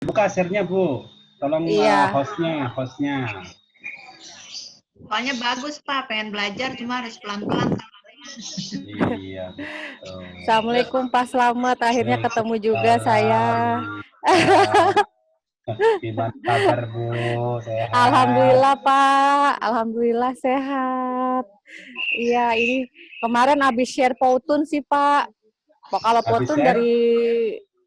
Buka share-nya, Bu. Tolong Iya. hostnya. Soalnya bagus, Pak. Pengen belajar, cuma harus pelan-pelan. Iya, betul. Assalamualaikum Pak Slamet. Akhirnya ketemu juga saya. Gimana kabar, Bu? Sehat? Alhamdulillah, Pak. Alhamdulillah sehat. Iya, ini kemarin habis share Powtoon sih, Pak. Kalau Habis Powtoon share? dari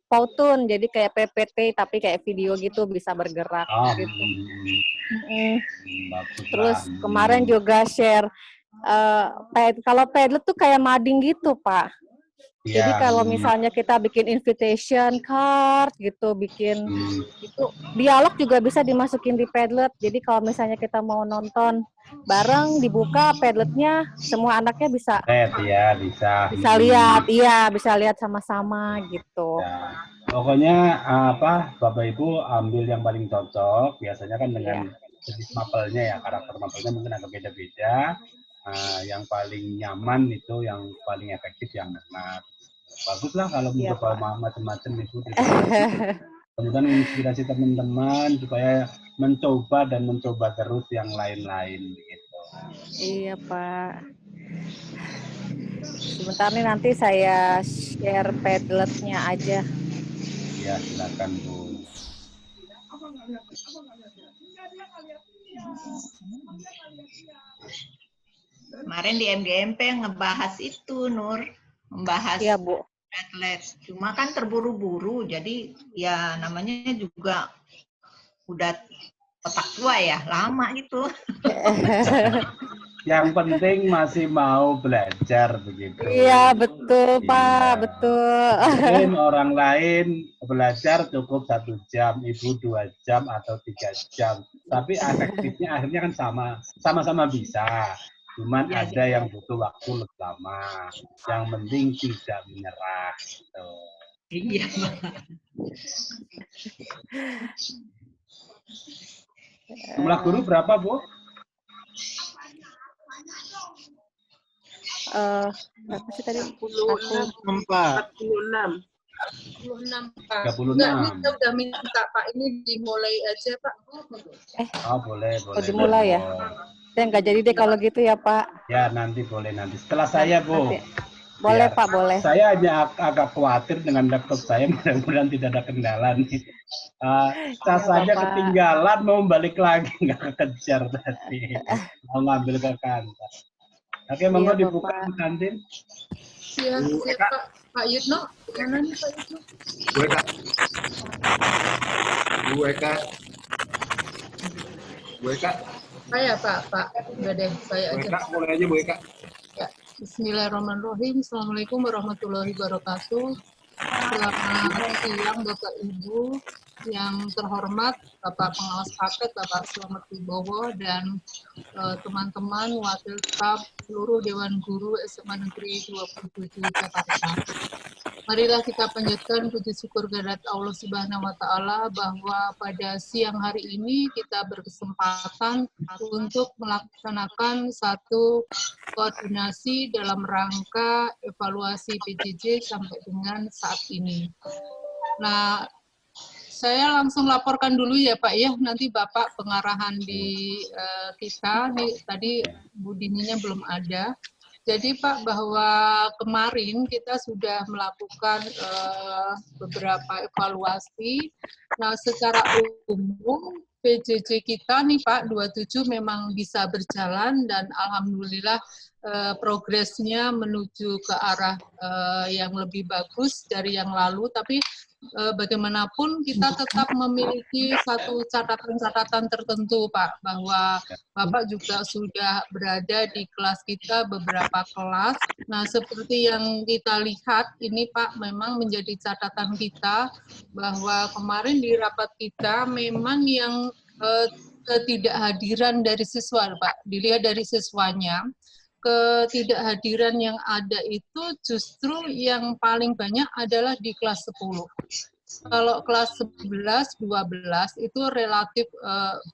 Powtoon, jadi kayak PPT tapi kayak video gitu, bisa bergerak Oh, gitu. bagus Terus lah. kemarin juga share kalau Padlet tuh kayak mading gitu, Pak. Jadi Iya. kalau misalnya kita bikin invitation card gitu, bikin itu dialog juga bisa dimasukin di Padlet. Jadi kalau misalnya kita mau nonton bareng, dibuka Padletnya, semua anaknya bisa Ya, bisa. lihat, iya bisa lihat sama-sama gitu. Ya. Pokoknya Bapak Ibu ambil yang paling cocok. Biasanya kan dengan Iya. jenis mapelnya ya, karakter mapelnya mungkin agak beda-beda. Yang paling nyaman itu, yang paling efektif yang mana. Baguslah kalau Iya, mencoba Pak. macam-macam itu. Kemudian menginspirasi teman-teman supaya mencoba terus yang lain-lain gitu. Iya, Pak. Sebentar nih, nanti saya share Padletnya aja. Ya, silakan, Bu. Kemarin di MGMP ngebahas itu, Nur. Membahas Iya, Bu. Padlet. Cuma kan terburu-buru, jadi ya namanya juga udah otak tua ya, lama gitu. Yang penting masih mau belajar begitu. Iya, betul, Pak. Iya. Betul. Mungkin orang lain belajar cukup 1 jam, Ibu 2 jam atau 3 jam. Tapi efektifnya akhirnya kan sama-sama bisa. Cuman Ya, ada yang butuh waktu lebih lama. Yang penting tidak menyerah. Gitu. iya. Jumlah guru berapa, Bu? Berapa sih tadi? 46, Pak. 46, Pak. 36. Enggak, ini saya udah minta, Pak. Ini dimulai aja, Pak. Oh, boleh. Dimulai ya? Saya nggak jadi deh kalau gitu ya, Pak. Ya, nanti boleh nanti. Setelah saya, Bu. Nanti. Boleh, Ya. Pak, boleh. Saya hanya agak khawatir dengan laptop saya, mudah-mudahan tidak ada kendala nih. Casanya ketinggalan, mau balik lagi, nggak kekejar tadi. Mau ngambil ke kantor. Oke, monggo dibuka, Bu Tantin. Siap, Pak. Pak Yudno, mana nih Pak Yudno? Bu Eka. Saya, Pak. Udah deh, saya aja. Mulai aja Bu Eka. Ya, Bismillahirrahmanirrahim. Assalamualaikum warahmatullahi wabarakatuh. Selamat siang Bapak Ibu yang terhormat, Bapak Pengawas Paket, Bapak Slamet Wibowo, dan teman-teman wakil staf seluruh Dewan Guru SMA Negeri 27 Jakarta. Marilah kita panjatkan puji syukur kehadirat Allah Subhanahu wa Ta'ala bahwa pada siang hari ini kita berkesempatan untuk melaksanakan satu koordinasi dalam rangka evaluasi PJJ sampai dengan saat ini. Nah, saya langsung laporkan dulu ya Pak ya, nanti Bapak pengarahan di kita, nih, tadi Bu Dininya belum ada. Jadi Pak, bahwa kemarin kita sudah melakukan beberapa evaluasi. Nah, secara umum PJJ kita nih Pak 27 memang bisa berjalan dan alhamdulillah progresnya menuju ke arah yang lebih bagus dari yang lalu, tapi bagaimanapun kita tetap memiliki satu catatan-catatan tertentu Pak, bahwa Bapak juga sudah berada di kelas kita beberapa kelas. Nah, seperti yang kita lihat ini Pak, memang menjadi catatan kita bahwa kemarin di rapat kita memang yang ketidakhadiran dari siswa Pak, dilihat dari siswanya, ketidakhadiran yang ada itu justru yang paling banyak adalah di kelas 10. Kalau kelas 11, 12 itu relatif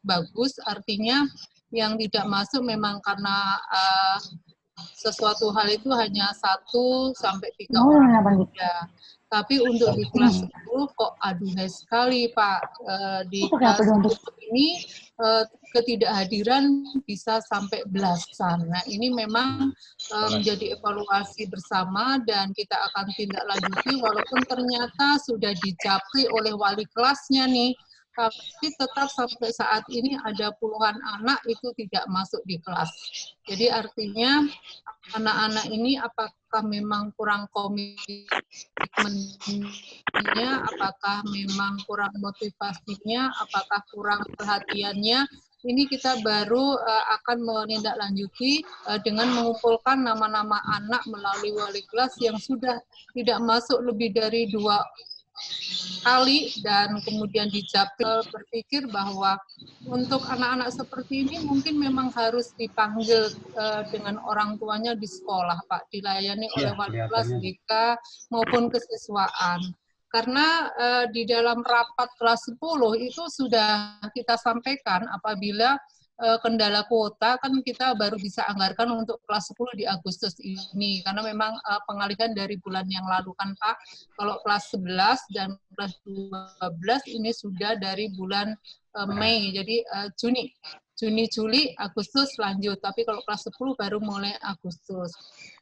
bagus, artinya yang tidak masuk memang karena sesuatu hal itu hanya 1 sampai 3 orang saja. Tapi untuk di kelas 10 kok aduhai sekali Pak. Di kelas 10 ini ketidakhadiran bisa sampai belasan. Nah ini memang menjadi evaluasi bersama dan kita akan tindak lanjuti walaupun ternyata sudah dijapri oleh wali kelasnya nih. Tapi tetap sampai saat ini ada puluhan anak itu tidak masuk di kelas. Jadi artinya anak-anak ini apakah memang kurang komitmennya, apakah memang kurang motivasinya, apakah kurang perhatiannya, ini kita baru akan menindaklanjuti dengan mengumpulkan nama-nama anak melalui wali kelas yang sudah tidak masuk lebih dari 2 kali dan kemudian dijapri. Berpikir bahwa untuk anak-anak seperti ini mungkin memang harus dipanggil dengan orang tuanya di sekolah Pak, dilayani oleh wali kelas BK maupun kesiswaan. Karena di dalam rapat kelas 10 itu sudah kita sampaikan apabila kendala kuota kan kita baru bisa anggarkan untuk kelas 10 di Agustus ini karena memang pengalihan dari bulan yang lalu kan Pak. Kalau kelas 11 dan kelas 12 ini sudah dari bulan Mei, jadi Juni, Juli, Agustus lanjut. Tapi kalau kelas 10 baru mulai Agustus.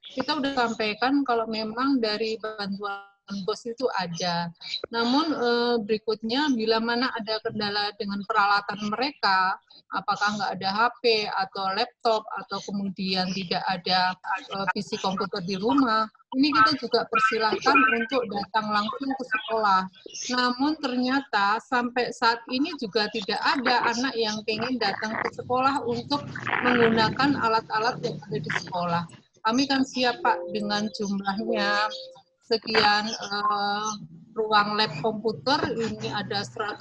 Kita udah sampaikan kalau memang dari bantuan bos itu ada. Namun berikutnya bila mana ada kendala dengan peralatan mereka, apakah nggak ada HP atau laptop atau kemudian tidak ada PC komputer di rumah, ini kita juga persilahkan untuk datang langsung ke sekolah. Namun ternyata sampai saat ini juga tidak ada anak yang ingin datang ke sekolah untuk menggunakan alat-alat yang ada di sekolah. Kami kan siap Pak dengan jumlahnya sekian ruang lab komputer, ini ada 110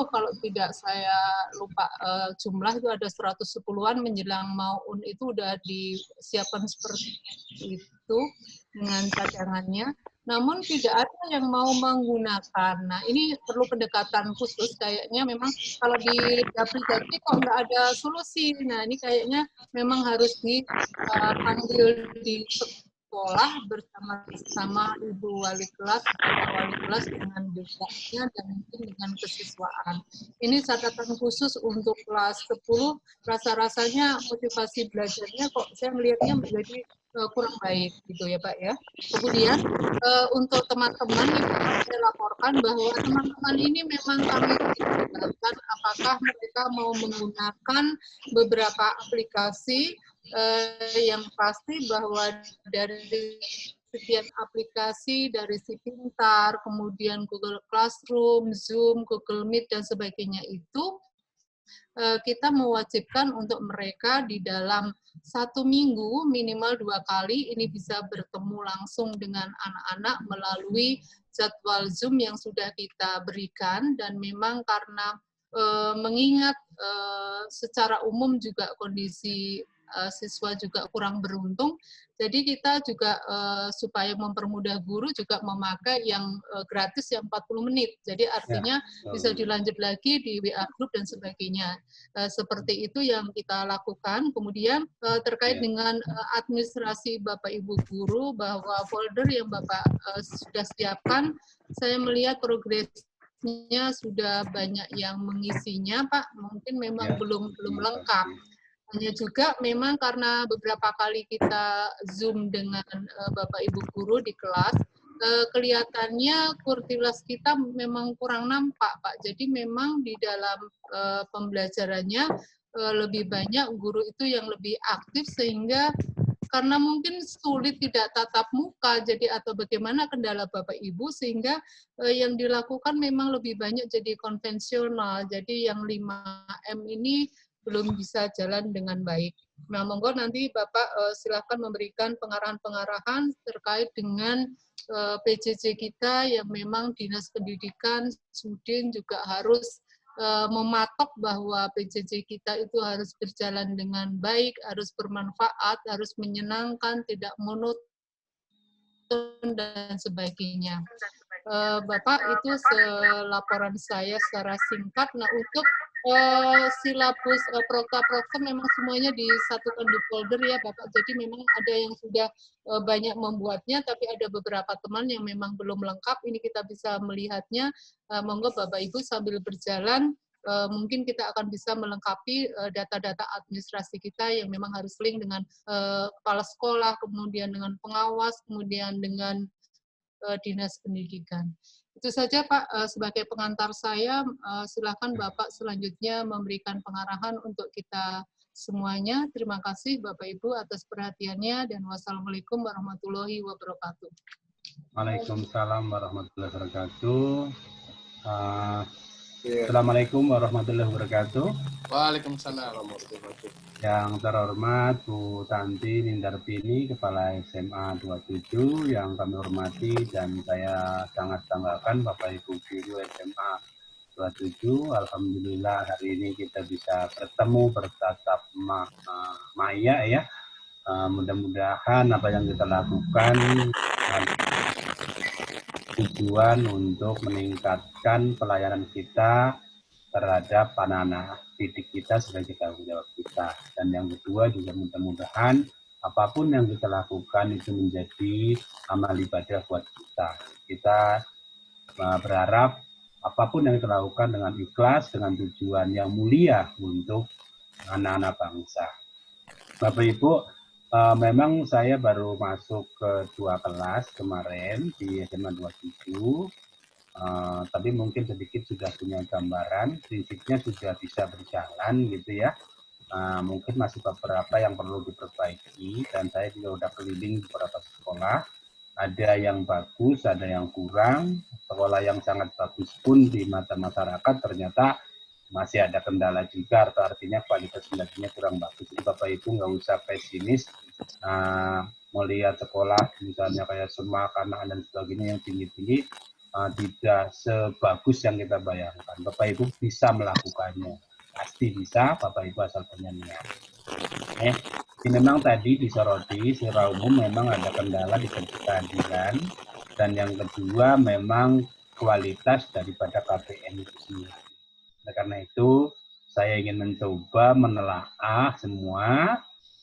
kalau tidak saya lupa jumlah itu ada 110-an menjelang MAUN itu udah disiapkan seperti itu dengan cadangannya. Namun tidak ada yang mau menggunakan. Nah ini perlu pendekatan khusus kayaknya memang kalau di Dapri kok nggak ada solusi. Nah ini kayaknya memang harus dipanggil di sekolah bersama-sama ibu wali kelas, bapak wali kelas dengan BK-nya dan mungkin dengan kesiswaan. Ini catatan khusus untuk kelas 10, rasa-rasanya motivasi belajarnya kok saya melihatnya menjadi kurang baik gitu ya Pak ya. Kemudian untuk teman-teman saya laporkan bahwa teman-teman ini memang kami tinggalkan apakah mereka mau menggunakan beberapa aplikasi yang pasti bahwa dari sekian aplikasi dari Si Pintar, kemudian Google Classroom, Zoom, Google Meet, dan sebagainya itu kita mewajibkan untuk mereka di dalam 1 minggu minimal 2 kali ini bisa bertemu langsung dengan anak-anak melalui jadwal Zoom yang sudah kita berikan dan memang karena mengingat secara umum juga kondisi siswa juga kurang beruntung, jadi kita juga supaya mempermudah guru juga memakai yang gratis yang 40 menit. Jadi artinya bisa dilanjut lagi di WA group dan sebagainya. Seperti itu yang kita lakukan. Kemudian terkait dengan administrasi Bapak Ibu guru bahwa folder yang Bapak sudah siapkan, saya melihat progresnya sudah banyak yang mengisinya, Pak. Mungkin memang belum lengkap. Hanya juga memang karena beberapa kali kita Zoom dengan Bapak Ibu guru di kelas, kelihatannya kurtilas kita memang kurang nampak, Pak. Jadi memang di dalam pembelajarannya lebih banyak guru itu yang lebih aktif sehingga karena mungkin sulit tidak tatap muka, jadi atau bagaimana kendala Bapak Ibu sehingga yang dilakukan memang lebih banyak jadi konvensional. Jadi yang 5M ini belum bisa jalan dengan baik. Nah, monggo nanti Bapak silakan memberikan pengarahan-pengarahan terkait dengan PJJ kita yang memang Dinas Pendidikan, Sudin juga harus mematok bahwa PJJ kita itu harus berjalan dengan baik, harus bermanfaat, harus menyenangkan, tidak monoton, dan sebagainya. Bapak, itu laporan saya secara singkat. Nah, untuk silabus prokta-prokta memang semuanya disatukan di folder ya Bapak. Jadi memang ada yang sudah banyak membuatnya, tapi ada beberapa teman yang memang belum lengkap. Ini kita bisa melihatnya. Monggo Bapak Ibu sambil berjalan, mungkin kita akan bisa melengkapi data-data administrasi kita yang memang harus link dengan kepala sekolah, kemudian dengan pengawas, kemudian dengan dinas pendidikan. Itu saja Pak, sebagai pengantar saya, silakan Bapak selanjutnya memberikan pengarahan untuk kita semuanya. Terima kasih Bapak Ibu atas perhatiannya dan wassalamualaikum warahmatullahi wabarakatuh. Waalaikumsalam warahmatullahi wabarakatuh. Assalamualaikum warahmatullahi wabarakatuh. Waalaikumsalam warahmatullahi wabarakatuh. Yang terhormat Bu Tanti Nindarpini, Kepala SMA 27 yang kami hormati dan saya sangat banggakan Bapak Ibu Guru SMA 27. Alhamdulillah hari ini kita bisa bertemu bertatap maya ya. Mudah-mudahan apa yang kita lakukan tujuan untuk meningkatkan pelayanan kita terhadap anak-anak didik kita sebagai tanggung jawab kita. Dan yang kedua juga mudah-mudahan apapun yang kita lakukan itu menjadi amal ibadah buat kita. Kita berharap apapun yang kita lakukan dengan ikhlas, dengan tujuan yang mulia untuk anak-anak bangsa. Bapak Ibu, memang saya baru masuk ke 2 kelas kemarin di SMA 27. Tapi mungkin sedikit sudah punya gambaran, prinsipnya sudah bisa berjalan gitu ya. Mungkin masih beberapa yang perlu diperbaiki dan saya juga udah keliling beberapa sekolah. Ada yang bagus, ada yang kurang. Sekolah yang sangat bagus pun di mata masyarakat ternyata masih ada kendala juga, artinya kualitas belajarnya kurang bagus. Jadi Bapak Ibu nggak usah pesimis melihat sekolah misalnya kayak Semak, Kanaan dan sebagainya yang tinggi-tinggi. Tidak sebagus yang kita bayangkan. Bapak Ibu bisa melakukannya, pasti bisa. Bapak Ibu asal punya niat. Ini memang tadi disoroti secara umum memang ada kendala di segi keadilan dan yang kedua memang kualitas daripada KPM itu sendiri. Nah, karena itu saya ingin mencoba menelaah semua.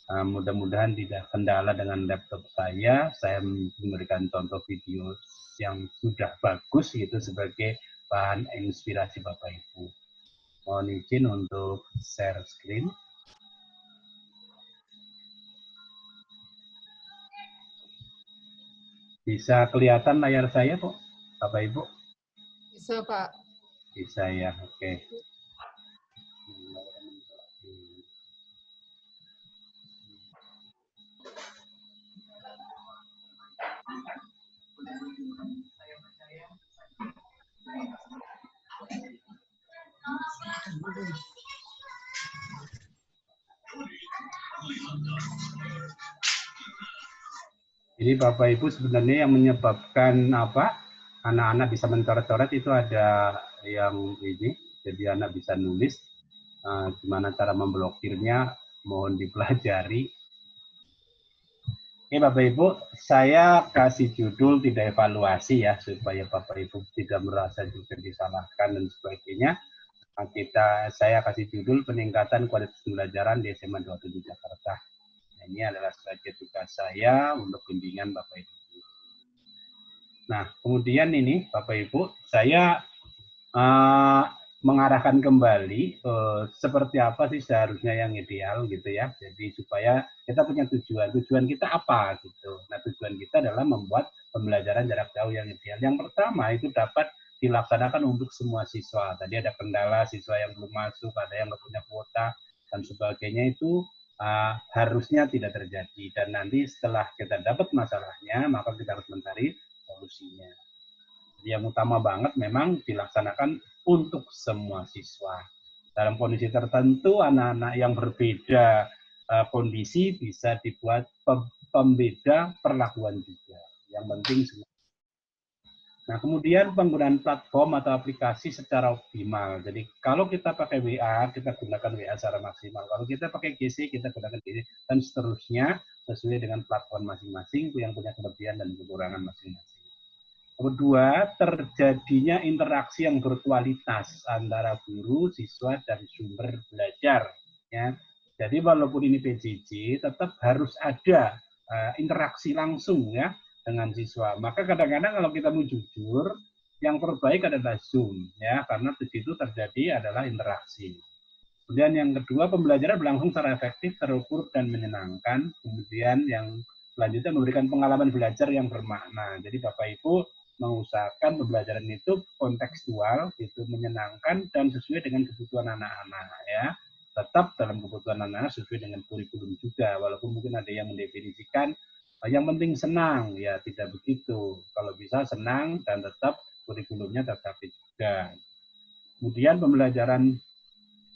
Mudah-mudahan tidak kendala dengan laptop saya. Saya memberikan contoh video yang sudah bagus itu sebagai bahan inspirasi Bapak Ibu. Mohon izin untuk share screen. Bisa kelihatan layar saya, Pak, Bapak Ibu? Bisa Pak. Bisa ya, oke. Jadi Bapak Ibu sebenarnya yang menyebabkan apa anak-anak bisa mencoret-coret itu ada yang ini, jadi anak bisa nulis, gimana cara memblokirnya mohon dipelajari. Oke Bapak Ibu, saya kasih judul tidak evaluasi ya supaya Bapak Ibu tidak merasa juga disalahkan dan sebagainya. Saya kasih judul peningkatan kualitas pembelajaran di SMA 27 Jakarta. Ini adalah sebagai tugas saya untuk bimbingan Bapak Ibu. Nah, kemudian ini Bapak Ibu, saya mengarahkan kembali seperti apa sih seharusnya yang ideal gitu ya. Jadi supaya kita punya tujuan. Tujuan kita apa gitu. Nah, tujuan kita adalah membuat pembelajaran jarak jauh yang ideal. Yang pertama itu dapat dilaksanakan untuk semua siswa. Tadi ada kendala siswa yang belum masuk, ada yang nggak punya kuota dan sebagainya itu harusnya tidak terjadi. Dan nanti setelah kita dapat masalahnya, maka kita harus mencari solusinya. Jadi yang utama banget memang dilaksanakan untuk semua siswa. Dalam kondisi tertentu, anak-anak yang berbeda kondisi bisa dibuat pembeda perlakuan juga. Yang penting semua. Nah, kemudian penggunaan platform atau aplikasi secara optimal. Jadi, kalau kita pakai WA, kita gunakan WA secara maksimal. Kalau kita pakai GC, kita gunakan GC, dan seterusnya sesuai dengan platform masing-masing yang punya kelebihan dan kekurangan masing-masing. Kedua, terjadinya interaksi yang berkualitas antara guru, siswa, dan sumber belajar. Ya. Jadi walaupun ini PJJ, tetap harus ada interaksi langsung ya dengan siswa. Maka kadang-kadang kalau kita mau jujur, yang terbaik adalah Zoom, ya, karena di situ terjadi adalah interaksi. Kemudian yang kedua, pembelajaran berlangsung secara efektif, terukur, dan menyenangkan. Kemudian yang selanjutnya memberikan pengalaman belajar yang bermakna. Jadi Bapak Ibu mengusahakan pembelajaran itu kontekstual, itu menyenangkan dan sesuai dengan kebutuhan anak-anak ya. Tetap dalam kebutuhan anak-anak sesuai dengan kurikulum juga, walaupun mungkin ada yang mendefinisikan yang penting senang, ya tidak begitu. Kalau bisa senang dan tetap kurikulumnya tercapai juga. Kemudian pembelajaran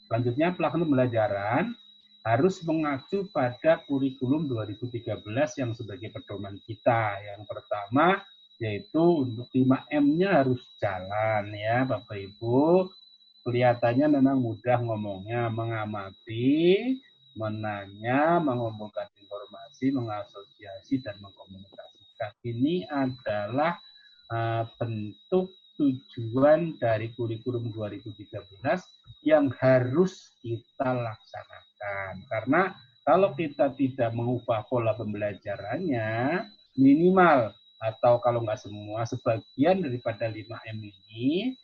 selanjutnya, pelaksanaan pembelajaran harus mengacu pada kurikulum 2013 yang sebagai pedoman kita. Yang pertama yaitu untuk 5M-nya harus jalan ya Bapak Ibu. Kelihatannya memang mudah ngomongnya, mengamati, menanya, mengumpulkan informasi, mengasosiasi, dan mengkomunikasikan. Ini adalah bentuk tujuan dari kurikulum 2013 yang harus kita laksanakan. Karena kalau kita tidak mengubah pola pembelajarannya, minimal atau kalau nggak semua, sebagian daripada 5M ini,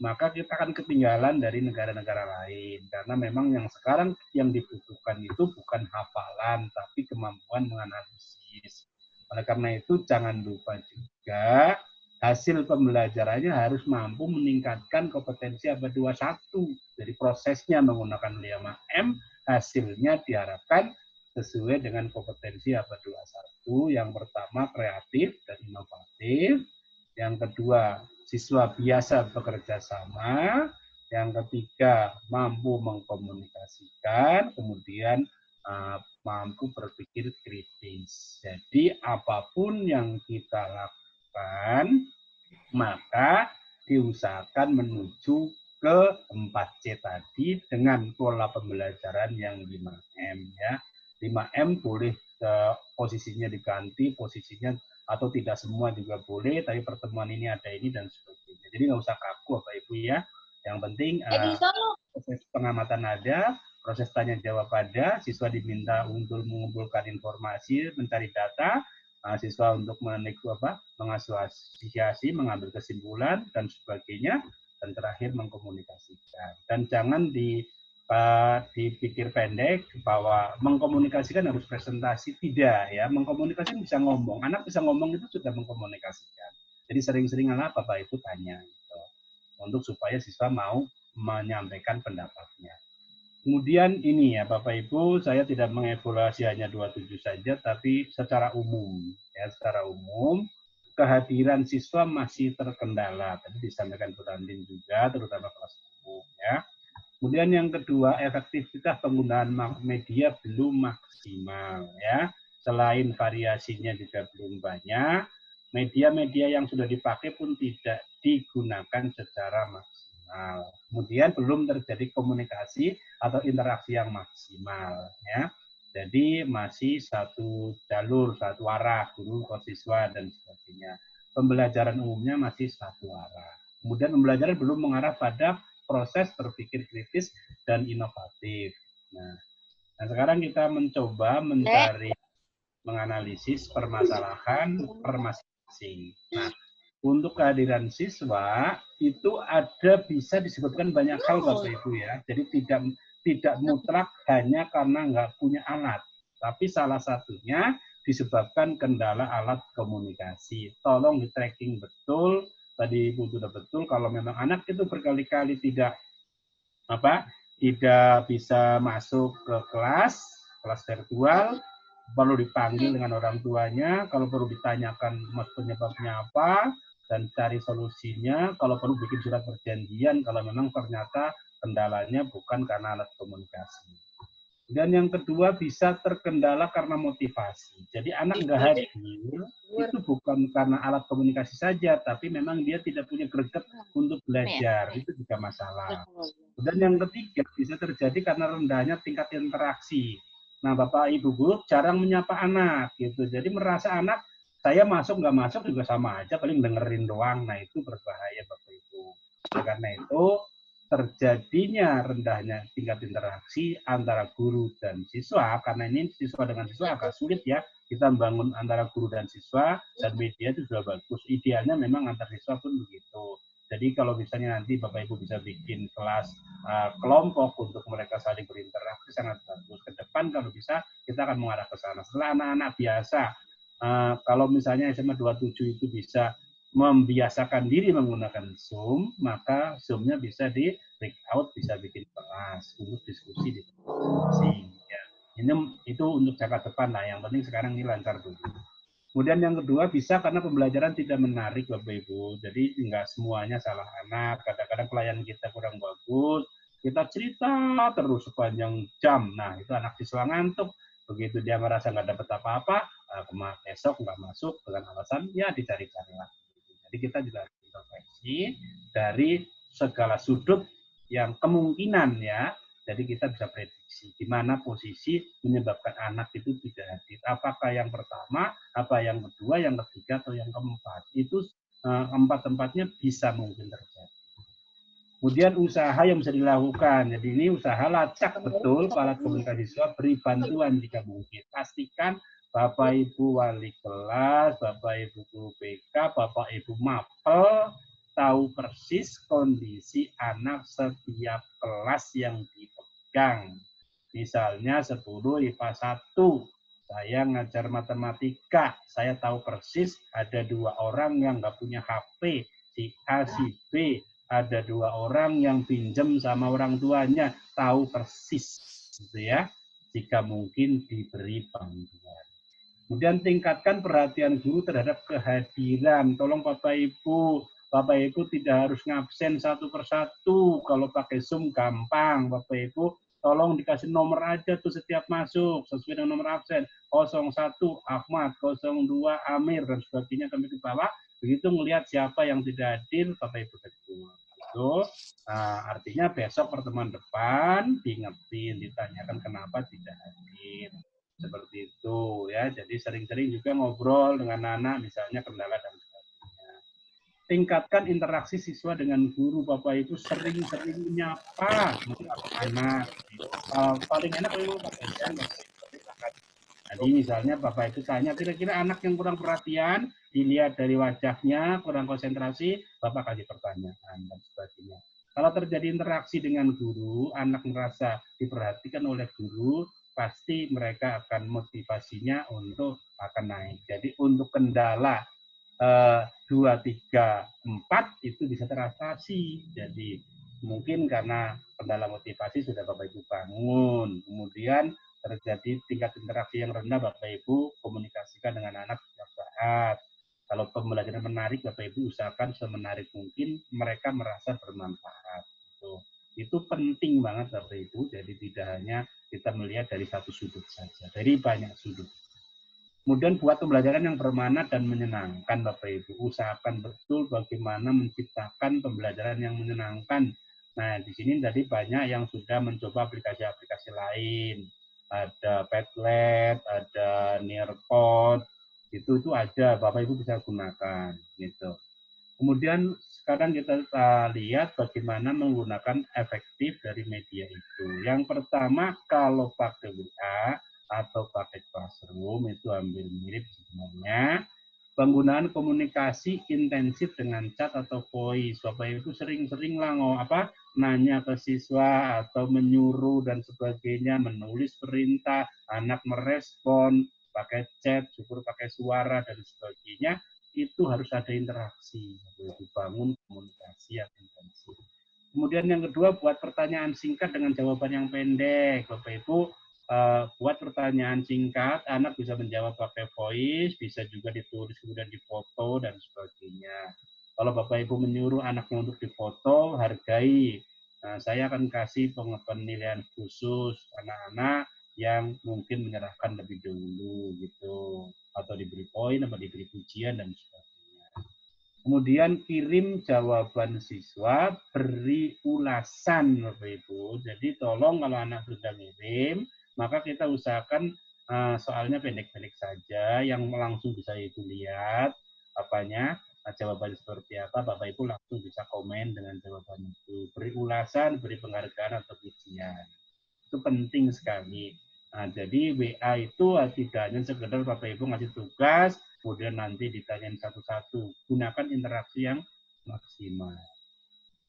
maka kita akan ketinggalan dari negara-negara lain. Karena memang yang sekarang yang dibutuhkan itu bukan hafalan, tapi kemampuan menganalisis. Oleh karena itu, jangan lupa juga hasil pembelajarannya harus mampu meningkatkan kompetensi abad 21. Jadi prosesnya menggunakan 5M, hasilnya diharapkan sesuai dengan kompetensi abad 21. Yang pertama kreatif dan inovatif. Yang kedua siswa biasa bekerja sama. Yang ketiga mampu mengkomunikasikan. Kemudian mampu berpikir kritis. Jadi apapun yang kita lakukan, maka diusahakan menuju ke 4C tadi dengan pola pembelajaran yang 5M ya. 5M boleh posisinya diganti, posisinya atau tidak semua juga boleh, tapi pertemuan ini ada ini dan sebagainya. Jadi nggak usah kaku Bapak Ibu ya. Yang penting proses pengamatan ada, proses tanya jawab ada, siswa diminta untuk mengumpulkan informasi, mencari data, siswa untuk mengasosiasi, mengambil kesimpulan dan sebagainya, dan terakhir mengkomunikasikan. Dan jangan dipikir pendek bahwa mengkomunikasikan harus presentasi, tidak ya. Mengkomunikasikan bisa ngomong, anak bisa ngomong itu sudah mengkomunikasikan. Jadi sering-seringlah Bapak Ibu tanya gitu, untuk supaya siswa mau menyampaikan pendapatnya. Kemudian ini ya Bapak Ibu, saya tidak mengevaluasi hanya 27 saja, tapi secara umum ya, secara umum kehadiran siswa masih terkendala. Tadi disampaikan Bu Randin juga, terutama kelas 10 ya. Kemudian yang kedua, efektivitas penggunaan media belum maksimal ya. Selain variasinya juga belum banyak, media-media yang sudah dipakai pun tidak digunakan secara maksimal. Kemudian belum terjadi komunikasi atau interaksi yang maksimal ya. Jadi masih satu jalur, satu arah, guru ke siswa dan sebagainya. Pembelajaran umumnya masih satu arah. Kemudian pembelajaran belum mengarah pada proses berpikir kritis dan inovatif. Nah sekarang kita mencoba mencari, menganalisis permasalahan masing-masing. Nah, untuk kehadiran siswa itu ada bisa disebabkan banyak hal Bapak Ibu ya. Jadi tidak mutlak hanya karena nggak punya alat, tapi salah satunya disebabkan kendala alat komunikasi. Tolong di tracking betul. Tadi Ibu sudah betul, kalau memang anak itu berkali-kali tidak bisa masuk ke kelas virtual, perlu dipanggil dengan orang tuanya, kalau perlu ditanyakan penyebabnya apa, dan cari solusinya, kalau perlu bikin surat perjanjian, kalau memang ternyata kendalanya bukan karena alat komunikasi. Dan yang kedua bisa terkendala karena motivasi. Jadi anak nggak hadir itu bukan karena alat komunikasi saja, tapi memang dia tidak punya greget untuk belajar. Itu juga masalah. Dan yang ketiga bisa terjadi karena rendahnya tingkat interaksi. Nah Bapak Ibu guru jarang menyapa anak gitu. Jadi merasa anak saya masuk nggak masuk juga sama aja, paling dengerin doang. Nah itu berbahaya Bapak Ibu. Nah, karena itu terjadinya rendahnya tingkat interaksi antara guru dan siswa, karena ini siswa dengan siswa agak sulit ya, kita membangun antara guru dan siswa, dan media itu sudah bagus. Idealnya memang antar siswa pun begitu. Jadi kalau misalnya nanti Bapak Ibu bisa bikin kelas kelompok untuk mereka saling berinteraksi, sangat bagus. Ke depan kalau bisa kita akan mengarah ke sana. Setelah anak-anak biasa, kalau misalnya SMA 27 itu bisa membiasakan diri menggunakan Zoom, maka Zoom-nya bisa di breakout, bisa bikin kelas untuk diskusi di masing-masing. Ya. Itu untuk jangka depan lah. Yang penting sekarang ini lancar dulu. Kemudian yang kedua bisa karena pembelajaran tidak menarik Bapak Ibu. Jadi nggak semuanya salah anak. Kadang-kadang pelayanan kita kurang bagus. Kita cerita terus sepanjang jam. Nah itu anak siswa ngantuk. Begitu dia merasa nggak dapat apa-apa, besok nggak masuk dengan alasan ya dicari-cari lagi. Jadi kita juga harus introspeksi dari segala sudut yang kemungkinan ya. Jadi kita bisa prediksi di mana posisi menyebabkan anak itu tidak hadir. Apakah yang pertama, apa yang kedua, yang ketiga, atau yang keempat. Itu empat-empatnya bisa mungkin terjadi. Kemudian usaha yang bisa dilakukan. Jadi ini usaha lacak betul para komunikasi siswa, beri bantuan jika mungkin. Pastikan Bapak Ibu wali kelas, Bapak Ibu guru BK, Bapak Ibu mapel, tahu persis kondisi anak setiap kelas yang dipegang. Misalnya 10 IPA 1, saya ngajar matematika, saya tahu persis ada 2 orang yang nggak punya HP, si A, si B, ada 2 orang yang pinjam sama orang tuanya, tahu persis, gitu ya. Jika mungkin diberi bantuan. Kemudian tingkatkan perhatian guru terhadap kehadiran. Tolong Bapak Ibu tidak harus ngabsen satu persatu. Kalau pakai Zoom gampang. Bapak Ibu tolong dikasih nomor aja tuh setiap masuk sesuai dengan nomor absen. 01 Ahmad, 02 Amir dan sebagainya sampai ke bawah. Begitu melihat siapa yang tidak hadir, Bapak Ibu tegur. Itu artinya besok pertemuan depan diingetin, ditanyakan kenapa tidak hadir. Seperti itu ya. Jadi sering-sering juga ngobrol dengan anak, misalnya kendala dan sebagainya. Tingkatkan interaksi siswa dengan guru. Bapak Ibu sering-sering menyapa anak. Paling enak memang pakai. Jadi misalnya Bapak Ibu tanya, kira-kira anak yang kurang perhatian, dilihat dari wajahnya, kurang konsentrasi, Bapak kasih pertanyaan dan sebagainya. Kalau terjadi interaksi dengan guru, anak merasa diperhatikan oleh guru, pasti mereka akan motivasinya untuk akan naik. Jadi untuk kendala 2, 3, 4 itu bisa teratasi. Jadi mungkin karena kendala motivasi sudah Bapak Ibu bangun. Kemudian terjadi tingkat interaksi yang rendah, Bapak Ibu komunikasikan dengan anak setiap saat. Kalau pembelajaran menarik, Bapak Ibu usahakan semenarik mungkin mereka merasa bermanfaat. Itu penting banget Bapak Ibu. Jadi tidak hanya kita melihat dari satu sudut saja, dari banyak sudut. Kemudian buat pembelajaran yang bermakna dan menyenangkan Bapak Ibu. Usahakan betul bagaimana menciptakan pembelajaran yang menyenangkan. Nah, di sini tadi banyak yang sudah mencoba aplikasi-aplikasi lain. Ada Padlet, ada Nearpod, itu ada, Bapak Ibu bisa gunakan gitu. Kemudian sekarang kita lihat bagaimana menggunakan efektif dari media itu. Yang pertama, kalau pakai WA atau pakai Classroom itu hampir mirip sebenarnya. Penggunaan komunikasi intensif dengan chat atau voice. Bapak Ibu sering-sering lah nanya ke siswa atau menyuruh dan sebagainya, menulis perintah, anak merespon, pakai chat, syukur pakai suara dan sebagainya, itu harus ada interaksi, dibangun komunikasi yang intensif. Kemudian yang kedua, buat pertanyaan singkat dengan jawaban yang pendek. Bapak Ibu buat pertanyaan singkat, anak bisa menjawab pakai voice, bisa juga ditulis kemudian difoto dan sebagainya. Kalau Bapak Ibu menyuruh anaknya untuk difoto, hargai. Nah, saya akan kasih penilaian khusus anak-anak yang mungkin menyerahkan lebih dulu gitu, atau diberi poin atau diberi pujian dan sebagainya. Kemudian kirim jawaban siswa, beri ulasan Bapak Ibu. Jadi tolong kalau anak sudah ngirim, maka kita usahakan soalnya pendek-pendek saja, yang langsung bisa Ibu lihat jawabannya seperti apa, Bapak Ibu langsung bisa komen dengan jawaban itu. Beri ulasan, beri penghargaan atau pujian. Itu penting sekali. Nah, jadi WA itu tidak hanya sekedar Bapak Ibu ngasih tugas, kemudian nanti ditanyain satu-satu. Gunakan interaksi yang maksimal.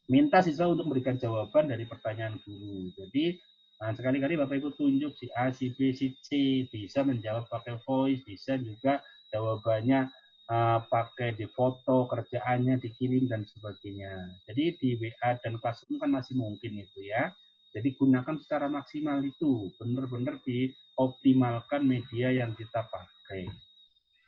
Minta siswa untuk memberikan jawaban dari pertanyaan guru. Jadi sekali-kali Bapak Ibu tunjuk si A, si B, si C, bisa menjawab pakai voice, bisa juga jawabannya pakai di foto, kerjaannya dikirim dan sebagainya. Jadi di WA dan Classroom kan masih mungkin itu ya. Jadi gunakan secara maksimal itu, benar-benar dioptimalkan media yang kita pakai.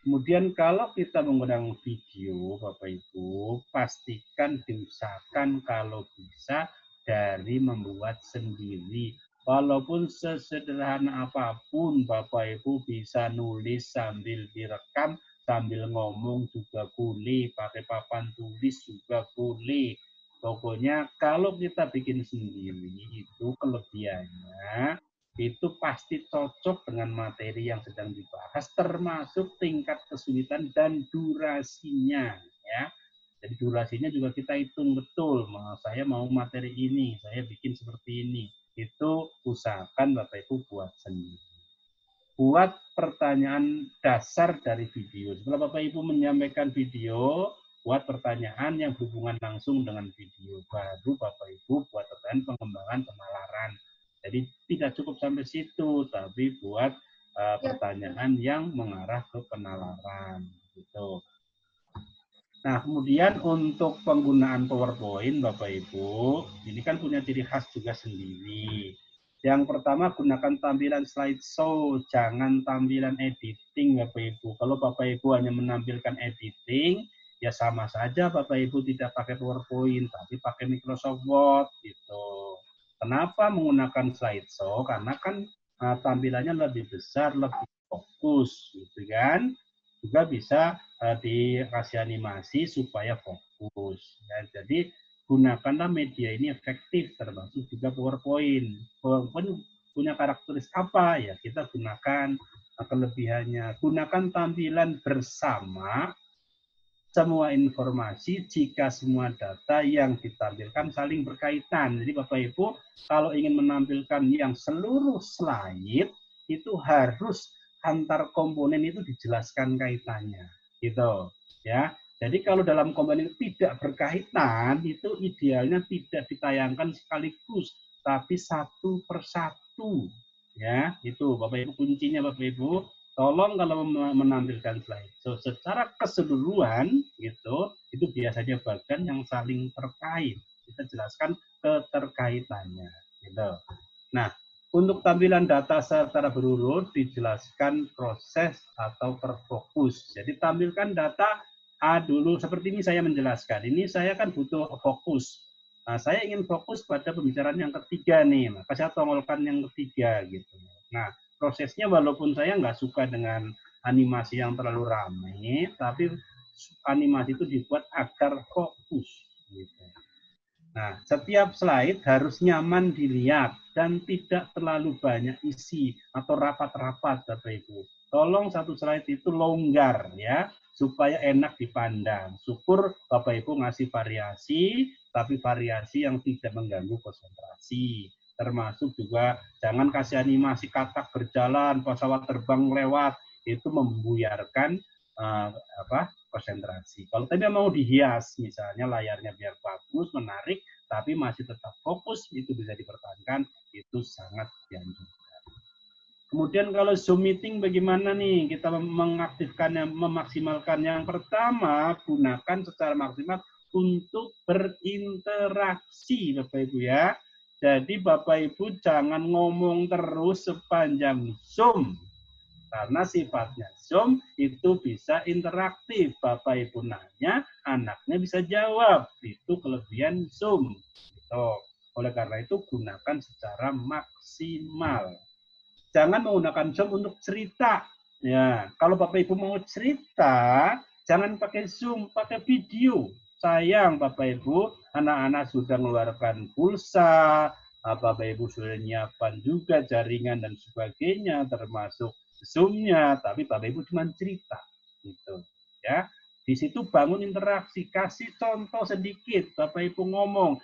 Kemudian kalau kita menggunakan video, Bapak Ibu, pastikan diusahakan kalau bisa dari membuat sendiri. Walaupun sesederhana apapun, Bapak Ibu bisa nulis sambil direkam, sambil ngomong juga boleh, pakai papan tulis juga boleh. Pokoknya kalau kita bikin sendiri itu kelebihannya itu pasti cocok dengan materi yang sedang dibahas, termasuk tingkat kesulitan dan durasinya. Ya. Jadi durasinya juga kita hitung betul. Saya mau materi ini, saya bikin seperti ini. Itu usahakan Bapak Ibu buat sendiri. Buat pertanyaan dasar dari video. Setelah Bapak Ibu menyampaikan video, buat pertanyaan yang berhubungan langsung dengan video. Baru Bapak Ibu buat pertanyaan pengembangan penalaran. Jadi tidak cukup sampai situ, tapi buat pertanyaan yang mengarah ke penalaran. Gitu. Nah, kemudian untuk penggunaan PowerPoint, Bapak Ibu, ini kan punya ciri khas juga sendiri. Yang pertama, gunakan tampilan slideshow, jangan tampilan editing, Bapak Ibu. Kalau Bapak Ibu hanya menampilkan editing, ya sama saja Bapak Ibu tidak pakai PowerPoint, tapi pakai Microsoft Word, gitu. Kenapa menggunakan slideshow? Karena kan tampilannya lebih besar, lebih fokus, gitu kan. Juga bisa dikasih animasi supaya fokus. Ya, jadi gunakanlah media ini efektif, termasuk juga PowerPoint. PowerPoint punya karakteristik apa? Ya kita gunakan kelebihannya. Gunakan tampilan bersama semua informasi jika semua data yang ditampilkan saling berkaitan. Jadi Bapak Ibu, kalau ingin menampilkan yang seluruh slide, itu harus antar komponen itu dijelaskan kaitannya. Gitu. Ya. Jadi kalau dalam komponen itu tidak berkaitan, itu idealnya tidak ditayangkan sekaligus, tapi satu persatu. Ya, itu Bapak Ibu kuncinya Bapak Ibu. Tolong kalau menampilkan slide. So, secara keseluruhan gitu, itu biasanya bagian yang saling terkait. Kita jelaskan keterkaitannya. Gitu. Nah, untuk tampilan data secara berurut dijelaskan proses atau terfokus. Jadi tampilkan data A dulu, seperti ini saya menjelaskan. Ini saya kan butuh fokus. Nah, saya ingin fokus pada pembicaraan yang ketiga nih, maka saya tongolkan yang ketiga gitu. Nah, prosesnya walaupun saya nggak suka dengan animasi yang terlalu ramai, tapi animasi itu dibuat agar fokus. Gitu. Nah, setiap slide harus nyaman dilihat dan tidak terlalu banyak isi atau rapat-rapat, Bapak Ibu. Tolong satu slide itu longgar ya, supaya enak dipandang. Syukur Bapak Ibu ngasih variasi, tapi variasi yang tidak mengganggu konsentrasi. Termasuk juga jangan kasih animasi katak berjalan, pesawat terbang lewat, itu membuyarkan konsentrasi. Kalau tadi mau dihias, misalnya layarnya biar bagus, menarik, tapi masih tetap fokus, itu bisa dipertahankan, itu sangat dianjurkan. Kemudian kalau Zoom meeting bagaimana nih kita mengaktifkannya, memaksimalkan? Yang pertama, gunakan secara maksimal untuk berinteraksi, Bapak Ibu ya. Jadi Bapak Ibu jangan ngomong terus sepanjang Zoom. Karena sifatnya Zoom itu bisa interaktif. Bapak Ibu nanya, anaknya bisa jawab. Itu kelebihan Zoom. Gitu. Oleh karena itu gunakan secara maksimal. Jangan menggunakan Zoom untuk cerita. Ya, kalau Bapak Ibu mau cerita, jangan pakai Zoom, pakai video. Sayang Bapak Ibu, anak-anak sudah mengeluarkan pulsa, Bapak Ibu sudah menyiapkan juga jaringan dan sebagainya, termasuk Zoom-nya, tapi Bapak Ibu cuma cerita gitu ya. Di situ bangun interaksi, kasih contoh sedikit, Bapak Ibu ngomong,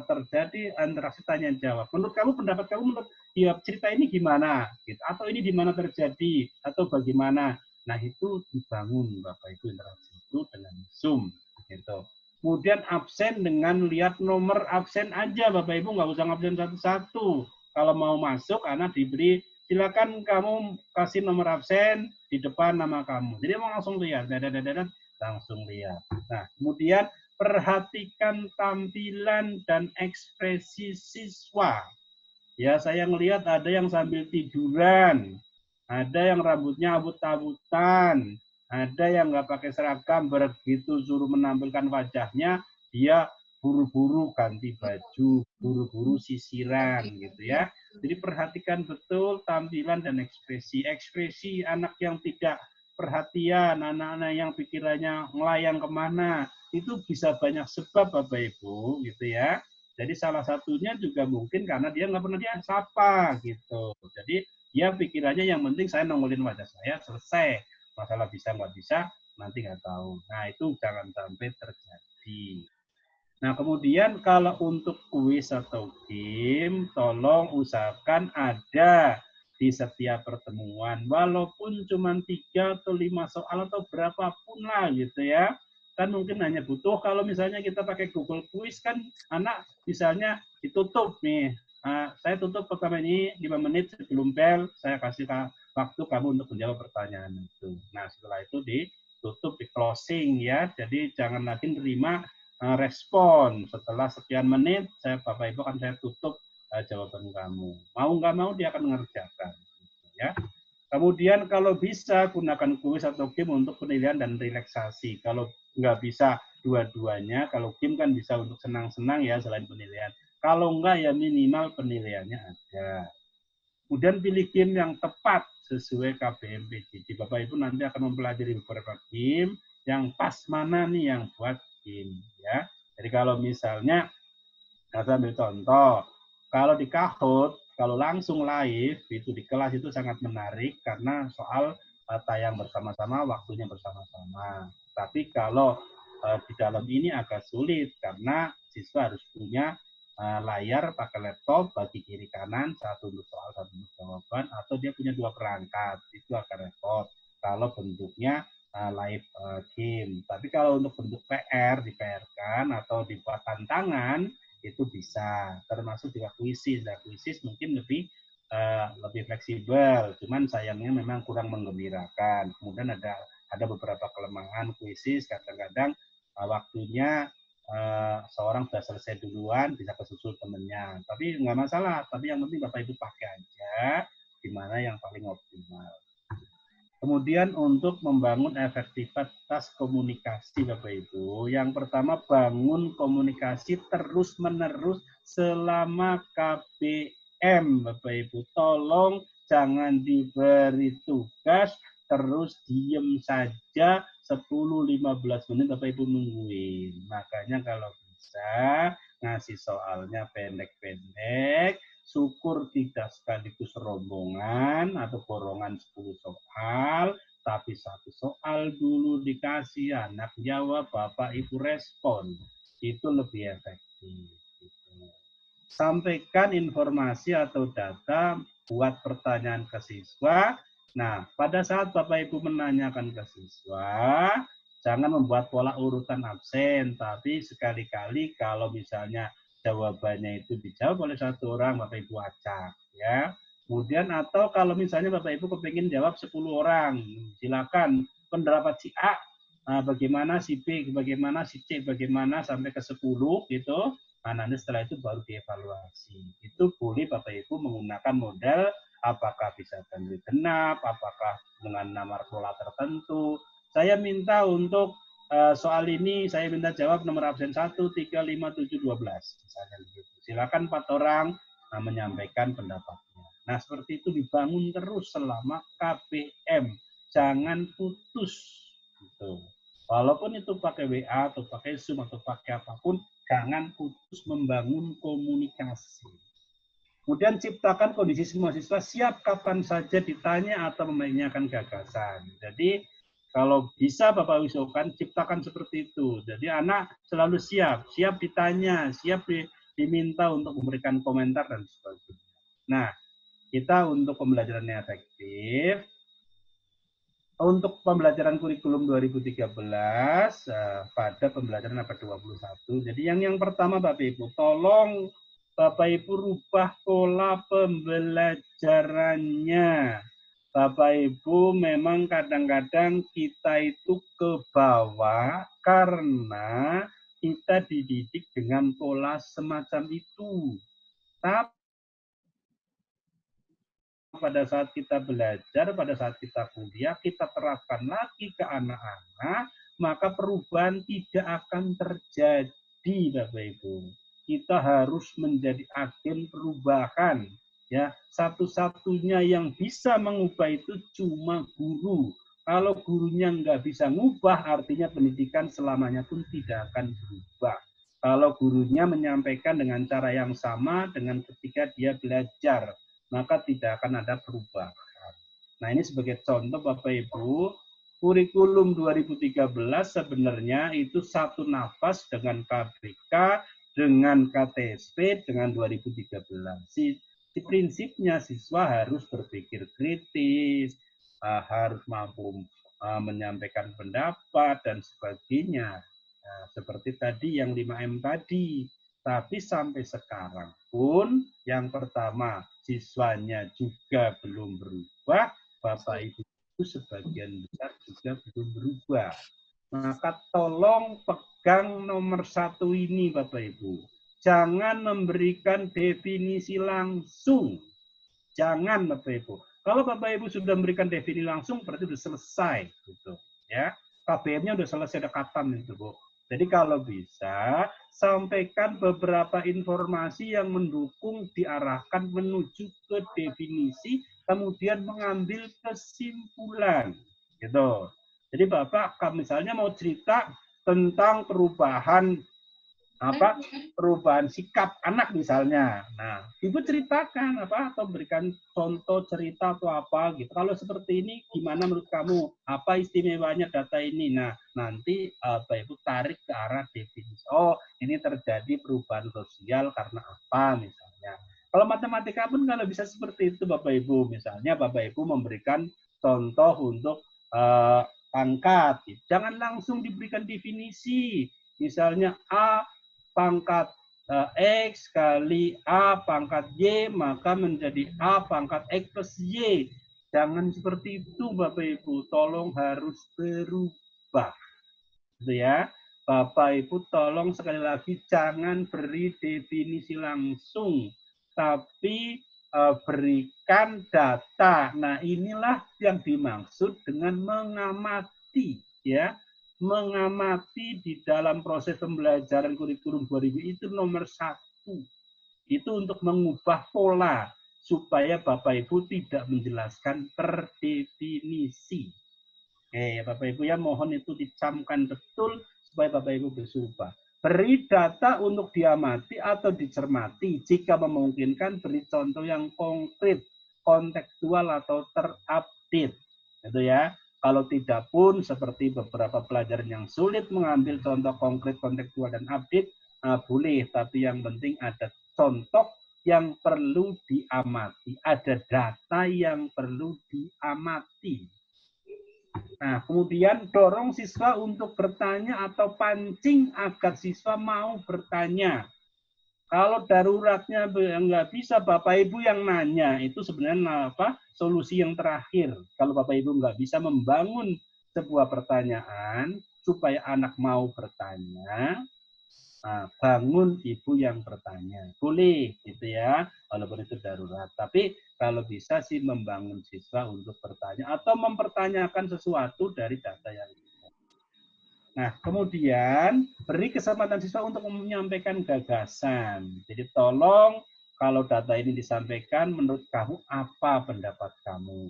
terjadi interaksi tanya jawab. Menurut kamu, pendapat kamu, menurut ya cerita ini gimana gitu, atau ini di mana terjadi atau bagaimana. Nah, itu dibangun Bapak Ibu interaksi itu dengan Zoom gitu. Kemudian absen dengan lihat nomor absen aja Bapak Ibu, nggak usah absen satu-satu. Kalau mau masuk, anak diberi silakan kamu kasih nomor absen di depan nama kamu. Jadi mau langsung lihat, langsung lihat. Nah, kemudian perhatikan tampilan dan ekspresi siswa. Ya, saya ngelihat ada yang sambil tiduran, ada yang rambutnya abut-abutan, ada yang nggak pakai seragam, begitu suruh menampilkan wajahnya, dia buru-buru ganti baju, buru-buru sisiran gitu ya. Jadi perhatikan betul tampilan dan ekspresi. Ekspresi anak yang tidak perhatian, anak-anak yang pikirannya melayang kemana, itu bisa banyak sebab Bapak Ibu gitu ya. Jadi salah satunya juga mungkin karena dia nggak pernah dia sapa gitu. Jadi dia pikirannya yang penting saya nongolin wajah saya, selesai. Masalah bisa nggak bisa, nanti nggak tahu. Nah, itu jangan sampai terjadi. Nah, kemudian kalau untuk kuis atau game, tolong usahakan ada di setiap pertemuan. Walaupun cuma 3 atau 5 soal atau berapapun lah gitu ya. Kan mungkin hanya butuh, kalau misalnya kita pakai Google Quiz kan anak misalnya ditutup nih. Saya tutup pertama ini 5 menit sebelum bel, saya kasih waktu kamu untuk menjawab pertanyaan itu. Nah, setelah itu ditutup, di closing ya. Jadi jangan lagi menerima respon setelah sekian menit, Bapak Ibu akan saya tutup jawaban kamu. Mau nggak mau dia akan mengerjakan. Ya. Kemudian kalau bisa gunakan kuis atau game untuk penilaian dan relaksasi. Kalau nggak bisa dua-duanya, kalau game kan bisa untuk senang-senang ya selain penilaian. Kalau enggak ya minimal penilaiannya ada. Kemudian pilih game yang tepat sesuai KBM-PJJ. Bapak Ibu nanti akan mempelajari beberapa game yang pas mana nih yang buat game ya. Jadi kalau misalnya saya ambil contoh, kalau di Kahoot, kalau langsung live itu di kelas itu sangat menarik karena soal tayang bersama-sama, waktunya bersama-sama. Tapi kalau di dalam ini agak sulit karena siswa harus punya layar pakai laptop bagi kiri kanan, satu untuk soal, satu untuk jawaban, atau dia punya 2 perangkat, itu agak repot kalau bentuknya live game. Tapi kalau untuk bentuk PR, di-PR-kan atau dibuat tantangan, itu bisa. Termasuk juga kuisis. Nah, kuisis mungkin lebih fleksibel, cuman sayangnya memang kurang menggembirakan. Kemudian ada beberapa kelemahan kuisis, kadang-kadang waktunya seorang sudah selesai duluan, bisa kesusul temennya. Tapi nggak masalah, tapi yang penting Bapak Ibu pakai aja di mana yang paling optimal. Kemudian untuk membangun efektivitas komunikasi Bapak Ibu, yang pertama bangun komunikasi terus-menerus selama KBM Bapak Ibu. Tolong jangan diberi tugas terus diem saja 10-15 menit Bapak Ibu nungguin. Makanya kalau bisa ngasih soalnya pendek-pendek, syukur tidak sekaligus rombongan atau borongan 10 soal, tapi 1 soal dulu dikasih, anak jawab, Bapak Ibu respon. Itu lebih efektif. Sampaikan informasi atau data, buat pertanyaan ke siswa. Nah, pada saat Bapak Ibu menanyakan ke siswa, jangan membuat pola urutan absen, tapi sekali-kali kalau misalnya jawabannya itu dijawab oleh 1 orang, Bapak Ibu acak ya. Kemudian atau kalau misalnya Bapak Ibu kepingin jawab 10 orang, silakan pendapat si A, bagaimana si B, bagaimana si C, bagaimana sampai ke 10 gitu. Nah, nanti setelah itu baru dievaluasi. Itu boleh Bapak Ibu menggunakan model apakah bisa ganjil genap, apakah dengan nomor pola tertentu. Saya minta untuk soal ini saya minta jawab nomor absen 1, 3, 5, 7, 12. Misalnya begitu. Silakan 4 orang menyampaikan pendapatnya. Nah, seperti itu dibangun terus selama KBM. Jangan putus. Gitu. Walaupun itu pakai WA atau pakai Zoom atau pakai apapun, jangan putus membangun komunikasi. Kemudian ciptakan kondisi semua siswa siap kapan saja ditanya atau menanyakan gagasan. Jadi kalau bisa Bapak usulkan ciptakan seperti itu. Jadi anak selalu siap ditanya, siap diminta untuk memberikan komentar dan sebagainya. Nah, kita untuk pembelajaran yang efektif, untuk pembelajaran kurikulum 2013 pada pembelajaran abad 21. Jadi yang pertama Bapak Ibu, tolong Bapak Ibu rubah pola pembelajarannya. Bapak Ibu memang kadang-kadang kita itu ke bawah karena kita dididik dengan pola semacam itu. Tapi pada saat kita belajar, pada saat kita kuliah, kita terapkan lagi ke anak-anak, maka perubahan tidak akan terjadi, Bapak Ibu. Kita harus menjadi agen perubahan. Ya, satu-satunya yang bisa mengubah itu cuma guru. Kalau gurunya nggak bisa ngubah, artinya pendidikan selamanya pun tidak akan berubah. Kalau gurunya menyampaikan dengan cara yang sama dengan ketika dia belajar, maka tidak akan ada perubahan. Nah, ini sebagai contoh Bapak Ibu, kurikulum 2013 sebenarnya itu satu nafas dengan KBK, dengan KTSP, dengan 2013. Si prinsipnya siswa harus berpikir kritis, harus mampu menyampaikan pendapat, dan sebagainya. Nah, seperti tadi yang 5M tadi. Tapi sampai sekarang pun, yang pertama, siswanya juga belum berubah, Bapak Ibu sebagian besar juga belum berubah. Maka tolong pegang nomor 1 ini Bapak Ibu. Jangan memberikan definisi langsung. Jangan Bapak Ibu. Kalau Bapak Ibu sudah memberikan definisi langsung, berarti sudah selesai. Gitu. Ya, KBM-nya sudah selesai, ada katam itu Bu. Jadi kalau bisa, sampaikan beberapa informasi yang mendukung diarahkan menuju ke definisi, kemudian mengambil kesimpulan. Gitu. Jadi Bapak misalnya mau cerita tentang perubahan sikap anak misalnya. Nah, Ibu ceritakan atau berikan contoh cerita atau apa gitu. Kalau seperti ini gimana menurut kamu? Apa istimewanya data ini? Nah, nanti Ibu tarik ke arah definisi. Oh, ini terjadi perubahan sosial karena apa misalnya. Kalau matematika pun kalau bisa seperti itu Bapak Ibu. Misalnya Bapak Ibu memberikan contoh untuk pangkat. Jangan langsung diberikan definisi. Misalnya A pangkat X kali A pangkat Y, maka menjadi A pangkat X plus Y. Jangan seperti itu Bapak Ibu, tolong harus berubah. Gitu ya. Bapak Ibu tolong sekali lagi jangan beri definisi langsung, tapi berikan data. Nah, inilah yang dimaksud dengan mengamati, ya. Mengamati di dalam proses pembelajaran kurikulum 2000 itu nomor 1. Itu untuk mengubah pola supaya Bapak Ibu tidak menjelaskan per definisi. Bapak Ibu ya, mohon itu dicamkan betul supaya Bapak Ibu berubah. Beri data untuk diamati atau dicermati. Jika memungkinkan, beri contoh yang konkret, kontekstual atau terupdate. Itu ya. Kalau tidak pun, seperti beberapa pelajaran yang sulit mengambil contoh konkret, kontekstual, dan update, boleh. Tapi yang penting ada contoh yang perlu diamati. Ada data yang perlu diamati. Nah, kemudian dorong siswa untuk bertanya atau pancing agar siswa mau bertanya. Kalau daruratnya nggak bisa, Bapak Ibu yang nanya. Itu sebenarnya solusi yang terakhir. Kalau Bapak Ibu nggak bisa membangun sebuah pertanyaan supaya anak mau bertanya, bangun ibu yang bertanya. Boleh, gitu ya, walaupun itu darurat. Tapi kalau bisa sih membangun siswa untuk bertanya atau mempertanyakan sesuatu dari data yang ada. Nah, kemudian beri kesempatan siswa untuk menyampaikan gagasan. Jadi tolong kalau data ini disampaikan, menurut kamu apa pendapat kamu?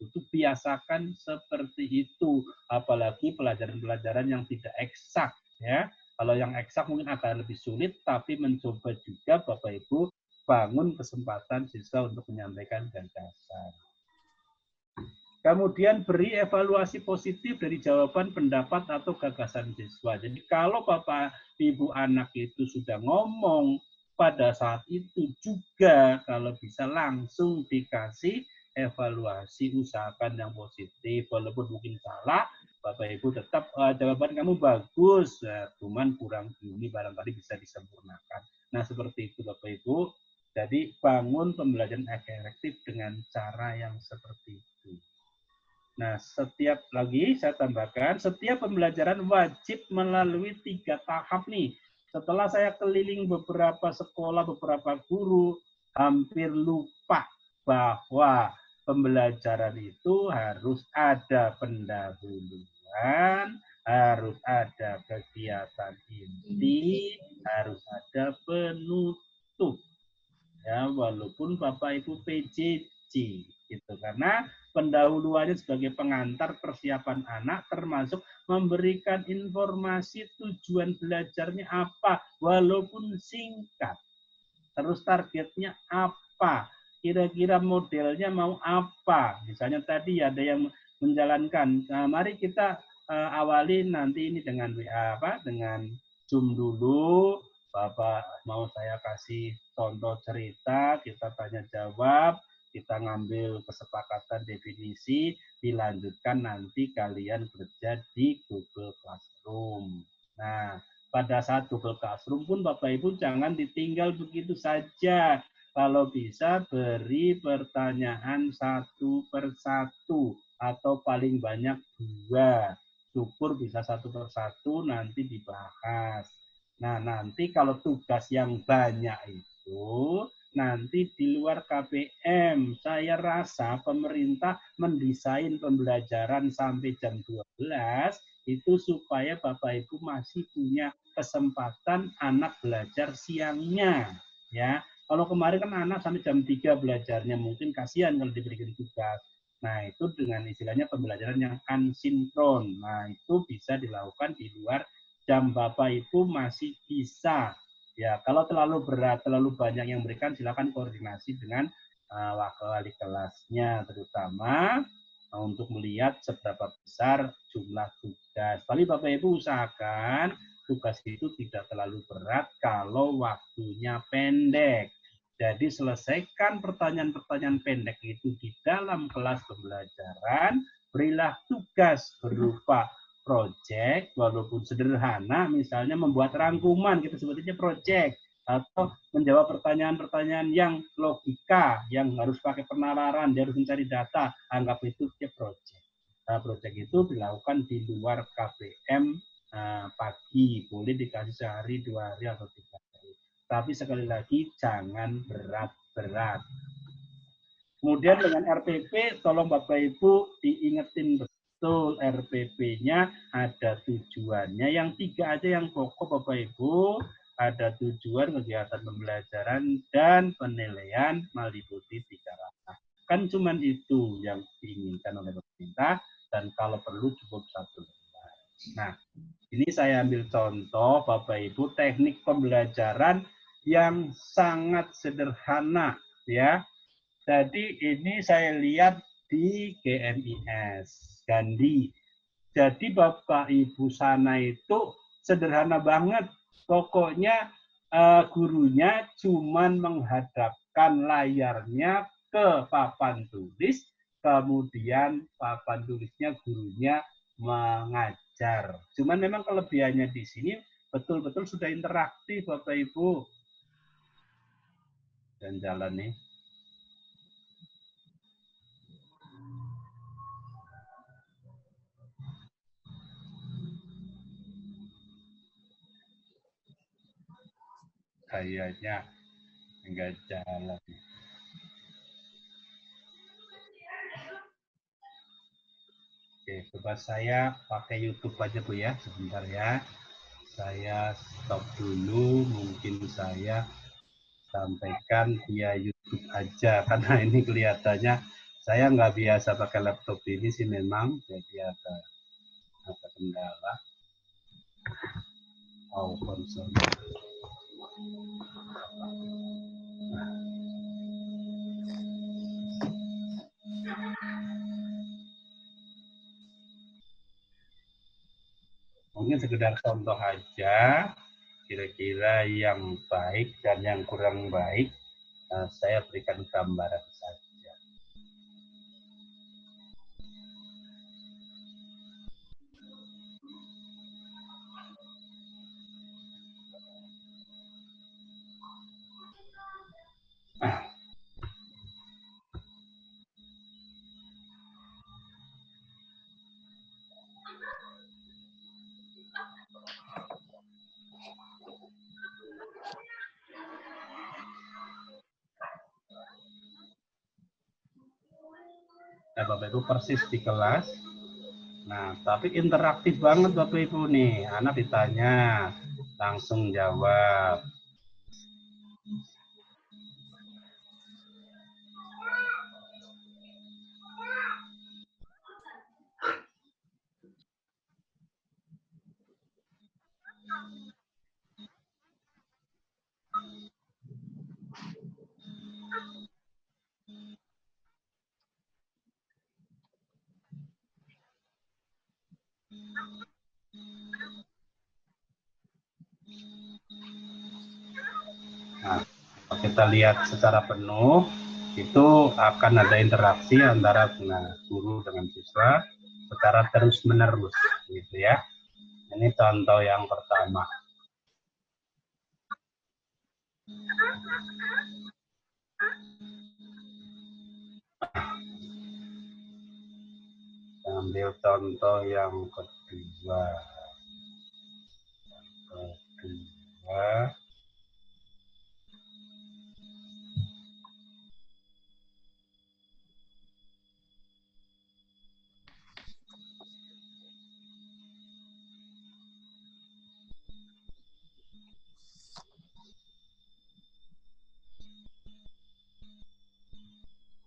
Itu biasakan seperti itu. Apalagi pelajaran-pelajaran yang tidak eksak, ya. Kalau yang eksak mungkin akan lebih sulit, tapi mencoba juga Bapak Ibu bangun kesempatan siswa untuk menyampaikan gagasan. Kemudian beri evaluasi positif dari jawaban, pendapat, atau gagasan siswa. Jadi kalau Bapak, Ibu, anak itu sudah ngomong, pada saat itu juga kalau bisa langsung dikasih evaluasi, usahakan yang positif. Walaupun mungkin salah, Bapak Ibu tetap jawaban kamu bagus, cuman kurang ini barangkali bisa disempurnakan. Nah seperti itu Bapak Ibu. Jadi bangun pembelajaran efektif dengan cara yang seperti itu. Nah, setiap saya tambahkan, setiap pembelajaran wajib melalui 3 tahap nih. Setelah saya keliling beberapa sekolah, beberapa guru, hampir lupa bahwa pembelajaran itu harus ada pendahuluan, harus ada kegiatan inti, harus ada penutup. Ya, walaupun Bapak Ibu PJJ gitu, karena pendahuluannya sebagai pengantar persiapan anak, termasuk memberikan informasi tujuan belajarnya apa, walaupun singkat. Terus targetnya apa, kira-kira modelnya mau apa. Misalnya tadi ada yang menjalankan, nah, mari kita awali nanti ini dengan WA dengan Zoom dulu. Bapak mau saya kasih contoh cerita, kita tanya jawab, kita ngambil kesepakatan definisi, dilanjutkan nanti kalian kerja di Google Classroom. Nah, pada saat Google Classroom pun Bapak Ibu jangan ditinggal begitu saja. Kalau bisa beri pertanyaan 1 per 1 atau paling banyak 2. Syukur bisa 1 per 1 nanti dibahas. Nah, nanti kalau tugas yang banyak itu nanti di luar KPM. Saya rasa pemerintah mendesain pembelajaran sampai jam 12 itu supaya Bapak Ibu masih punya kesempatan anak belajar siangnya. Ya, kalau kemarin kan anak sampai jam 3 belajarnya, mungkin kasihan kalau diberikan tugas. Nah, itu dengan istilahnya pembelajaran yang asinkron. Nah, itu bisa dilakukan di luar jam Bapak Ibu masih bisa. Ya, kalau terlalu berat, terlalu banyak yang berikan, silakan koordinasi dengan wali kelasnya, terutama untuk melihat seberapa besar jumlah tugas. Paling Bapak Ibu usahakan tugas itu tidak terlalu berat kalau waktunya pendek. Jadi selesaikan pertanyaan-pertanyaan pendek itu di dalam kelas pembelajaran, berilah tugas berupa project, walaupun sederhana, misalnya membuat rangkuman, kita sebutnya project, atau menjawab pertanyaan-pertanyaan yang logika, yang harus pakai penalaran, dia harus mencari data, anggap itu project. Nah, project itu dilakukan di luar KPM pagi, boleh dikasih sehari, 2 hari, atau 3 hari. Tapi sekali lagi, jangan berat-berat. Kemudian dengan RPP, tolong Bapak Ibu diingetin betul RPP-nya ada tujuannya. Yang 3 aja yang pokok Bapak Ibu, ada tujuan, kegiatan pembelajaran, dan penilaian meliputi 3 ranah. Kan cuma itu yang diinginkan oleh pemerintah, dan kalau perlu cukup 1 lembar. Nah, ini saya ambil contoh Bapak Ibu teknik pembelajaran yang sangat sederhana ya. Jadi ini saya lihat di GMIS Gandhi. Jadi Bapak Ibu sana itu sederhana banget. Pokoknya gurunya cuman menghadapkan layarnya ke papan tulis, kemudian papan tulisnya gurunya mengajar. Cuman memang kelebihannya di sini betul-betul sudah interaktif Bapak Ibu. Dan jalan nih. Kayaknya enggak jalan. Oke, coba saya pakai YouTube aja Bu ya, sebentar ya. Saya stop dulu, mungkin saya sampaikan via YouTube aja, karena ini kelihatannya saya nggak biasa pakai laptop ini sih memang, jadi ada kendala. Oh, konsol. Mungkin sekedar contoh aja, kira-kira yang baik dan yang kurang baik, saya berikan gambaran saja. Nah, Bapak Ibu persis di kelas. Nah, tapi interaktif banget Bapak Ibu nih. Anak ditanya, langsung jawab. Nah, kalau kita lihat secara penuh, itu akan ada interaksi antara guru dengan siswa secara terus-menerus, gitu ya. Ini contoh yang pertama. Ambil contoh yang kedua.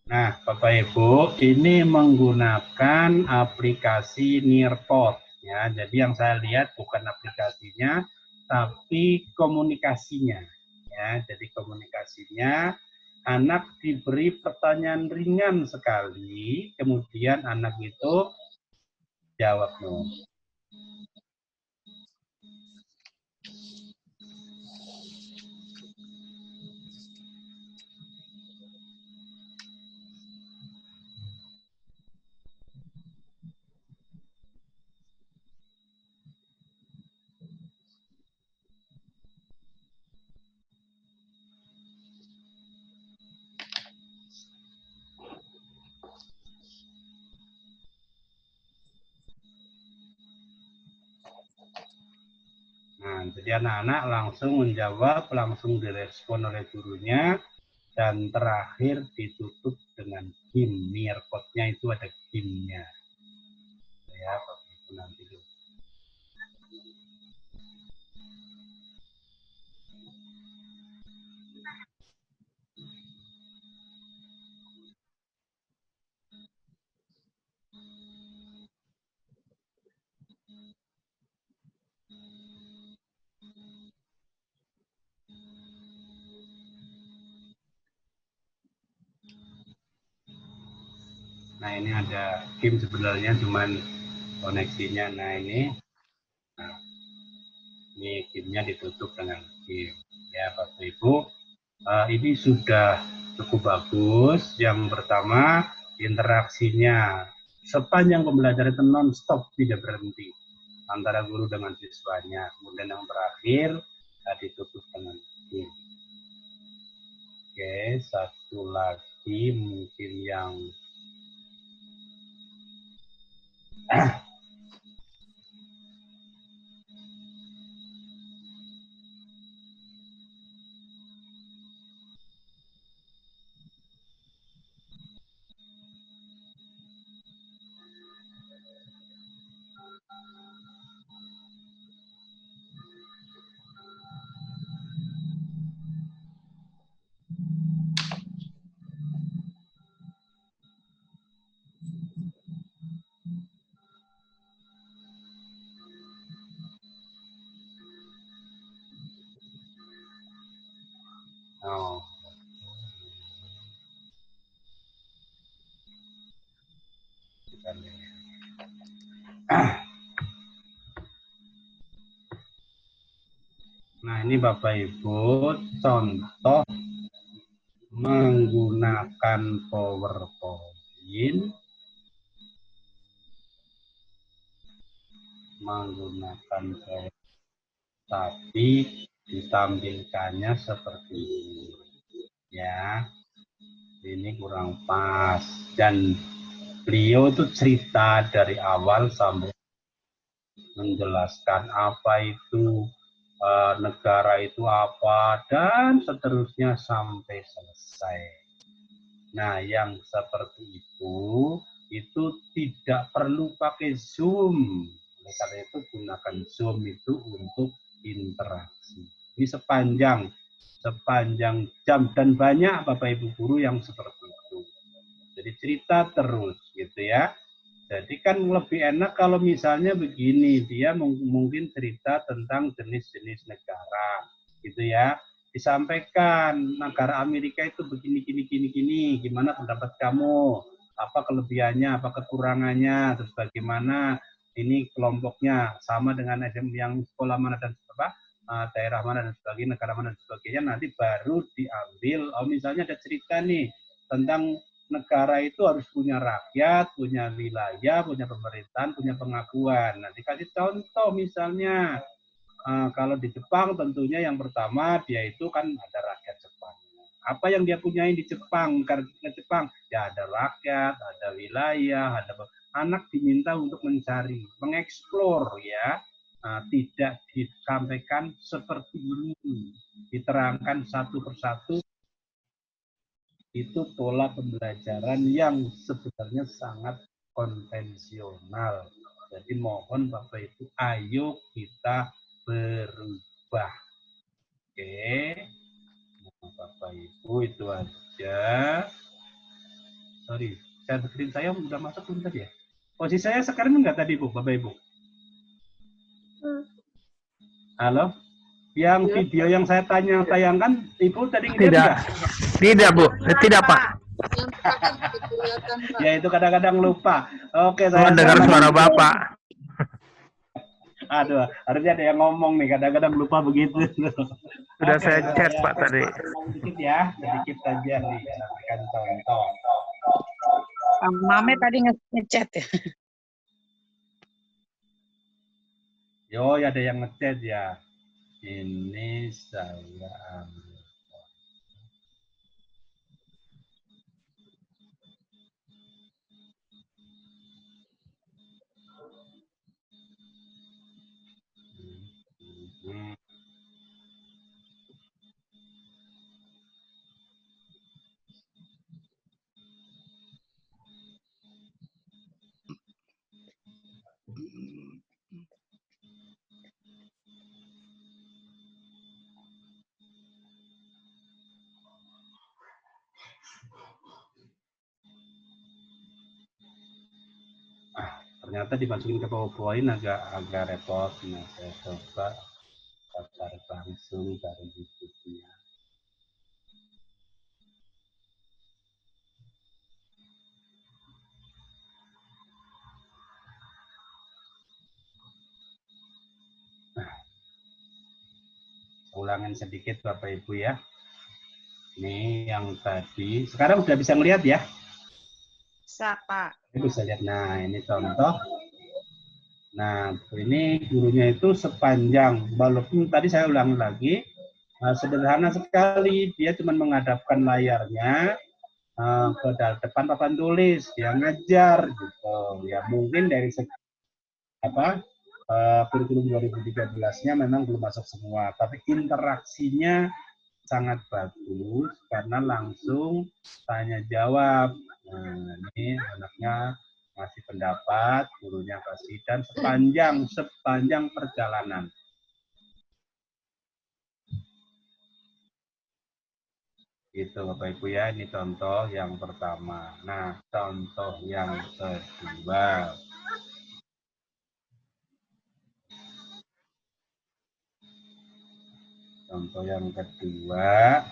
Nah, Bapak Ibu, ini menggunakan aplikasi Nearpod ya. Jadi yang saya lihat bukan aplikasinya, tapi komunikasinya ya. Jadi komunikasinya, anak diberi pertanyaan ringan sekali, kemudian anak itu jawab no. Nah, jadi anak-anak langsung menjawab, langsung direspon oleh gurunya, dan terakhir ditutup dengan GIM. Nearpod-nya itu ada GIM-nya. Ya, Bapak Ibu nanti dulu. Nah, ini ada GIM sebenarnya, cuman koneksinya. Nah, ini GIM-nya ditutup dengan GIM. Ya, Bapak Ibu, ini sudah cukup bagus. Yang pertama, interaksinya sepanjang pembelajaran itu non-stop, tidak berhenti antara guru dengan siswanya. Kemudian yang terakhir, ditutup dengan GIM. Oke, satu lagi mungkin yang Nah, ini Bapak Ibu contoh menggunakan PowerPoint, tapi ditampilkannya seperti ini ya. Ini kurang pas, dan beliau itu cerita dari awal sampai menjelaskan apa itu negara itu apa, dan seterusnya sampai selesai. Nah, yang seperti itu tidak perlu pakai Zoom. Oleh karena itu gunakan Zoom itu untuk interaksi. Ini sepanjang jam, dan banyak Bapak Ibu guru yang seperti itu. Jadi cerita terus gitu ya. Jadi kan lebih enak kalau misalnya begini, dia mungkin cerita tentang jenis-jenis negara, gitu ya. Disampaikan negara Amerika itu begini, gini, gimana pendapat kamu? Apa kelebihannya, apa kekurangannya, terus bagaimana ini kelompoknya sama dengan yang sekolah mana dan apa, daerah mana dan sebagainya, negara mana dan sebagainya. Nanti baru diambil, oh misalnya ada cerita nih tentang negara itu harus punya rakyat, punya wilayah, punya pemerintahan, punya pengakuan. Nah, dikasih contoh misalnya, kalau di Jepang tentunya yang pertama dia itu kan ada rakyat Jepang. Apa yang dia punyai di Jepang? Karena Jepang ya ada rakyat, ada wilayah, ada anak diminta untuk mencari, mengeksplor ya. Tidak disampaikan seperti ini, diterangkan satu persatu. Itu pola pembelajaran yang sebenarnya sangat konvensional. Jadi mohon Bapak Ibu, ayo kita berubah. Oke, nah, Bapak Ibu itu aja. Sorry, screen saya udah masuk belum tadi ya? Posisi saya sekarang enggak tadi Bu, Bapak Ibu? Halo? Yang video yang saya tayangkan, Ibu tadi ngeliat enggak? Tidak, Bu. Tidak, Pak. Yang terakhir kelihatan, Pak. Ya itu kadang-kadang lupa. Oke, saya dengar suara Bapak. Aduh, harusnya ada yang ngomong nih, kadang-kadang lupa begitu. Sudah saya chat, Pak, tadi. Sedikit ya, sedikit saja nih, sampaikan contoh. Mame tadi ngechat ya. Yo, ada yang ngechat ya. Ini saya ambil. Ternyata dimasukin ke PowerPoint agak repot. Nah, saya coba cari langsung dari YouTube-nya. Nah, ulangin sedikit Bapak Ibu ya. Ini yang tadi. Sekarang udah bisa ngelihat ya? Bisa, Pak. Bisa lihat. Nah, ini contoh. Nah, ini gurunya itu sepanjang, walaupun tadi saya ulangi lagi, sederhana sekali. Dia cuma menghadapkan layarnya ke depan papan tulis, dia ngajar gitu. Ya mungkin dari kurikulum 2013-nya memang belum masuk semua, tapi interaksinya sangat bagus karena langsung tanya jawab. Nah, ini anaknya ngasih pendapat, gurunya kasih, dan sepanjang perjalanan. Gitu Bapak Ibu ya, ini contoh yang pertama. Nah, contoh yang kedua. Contoh yang kedua,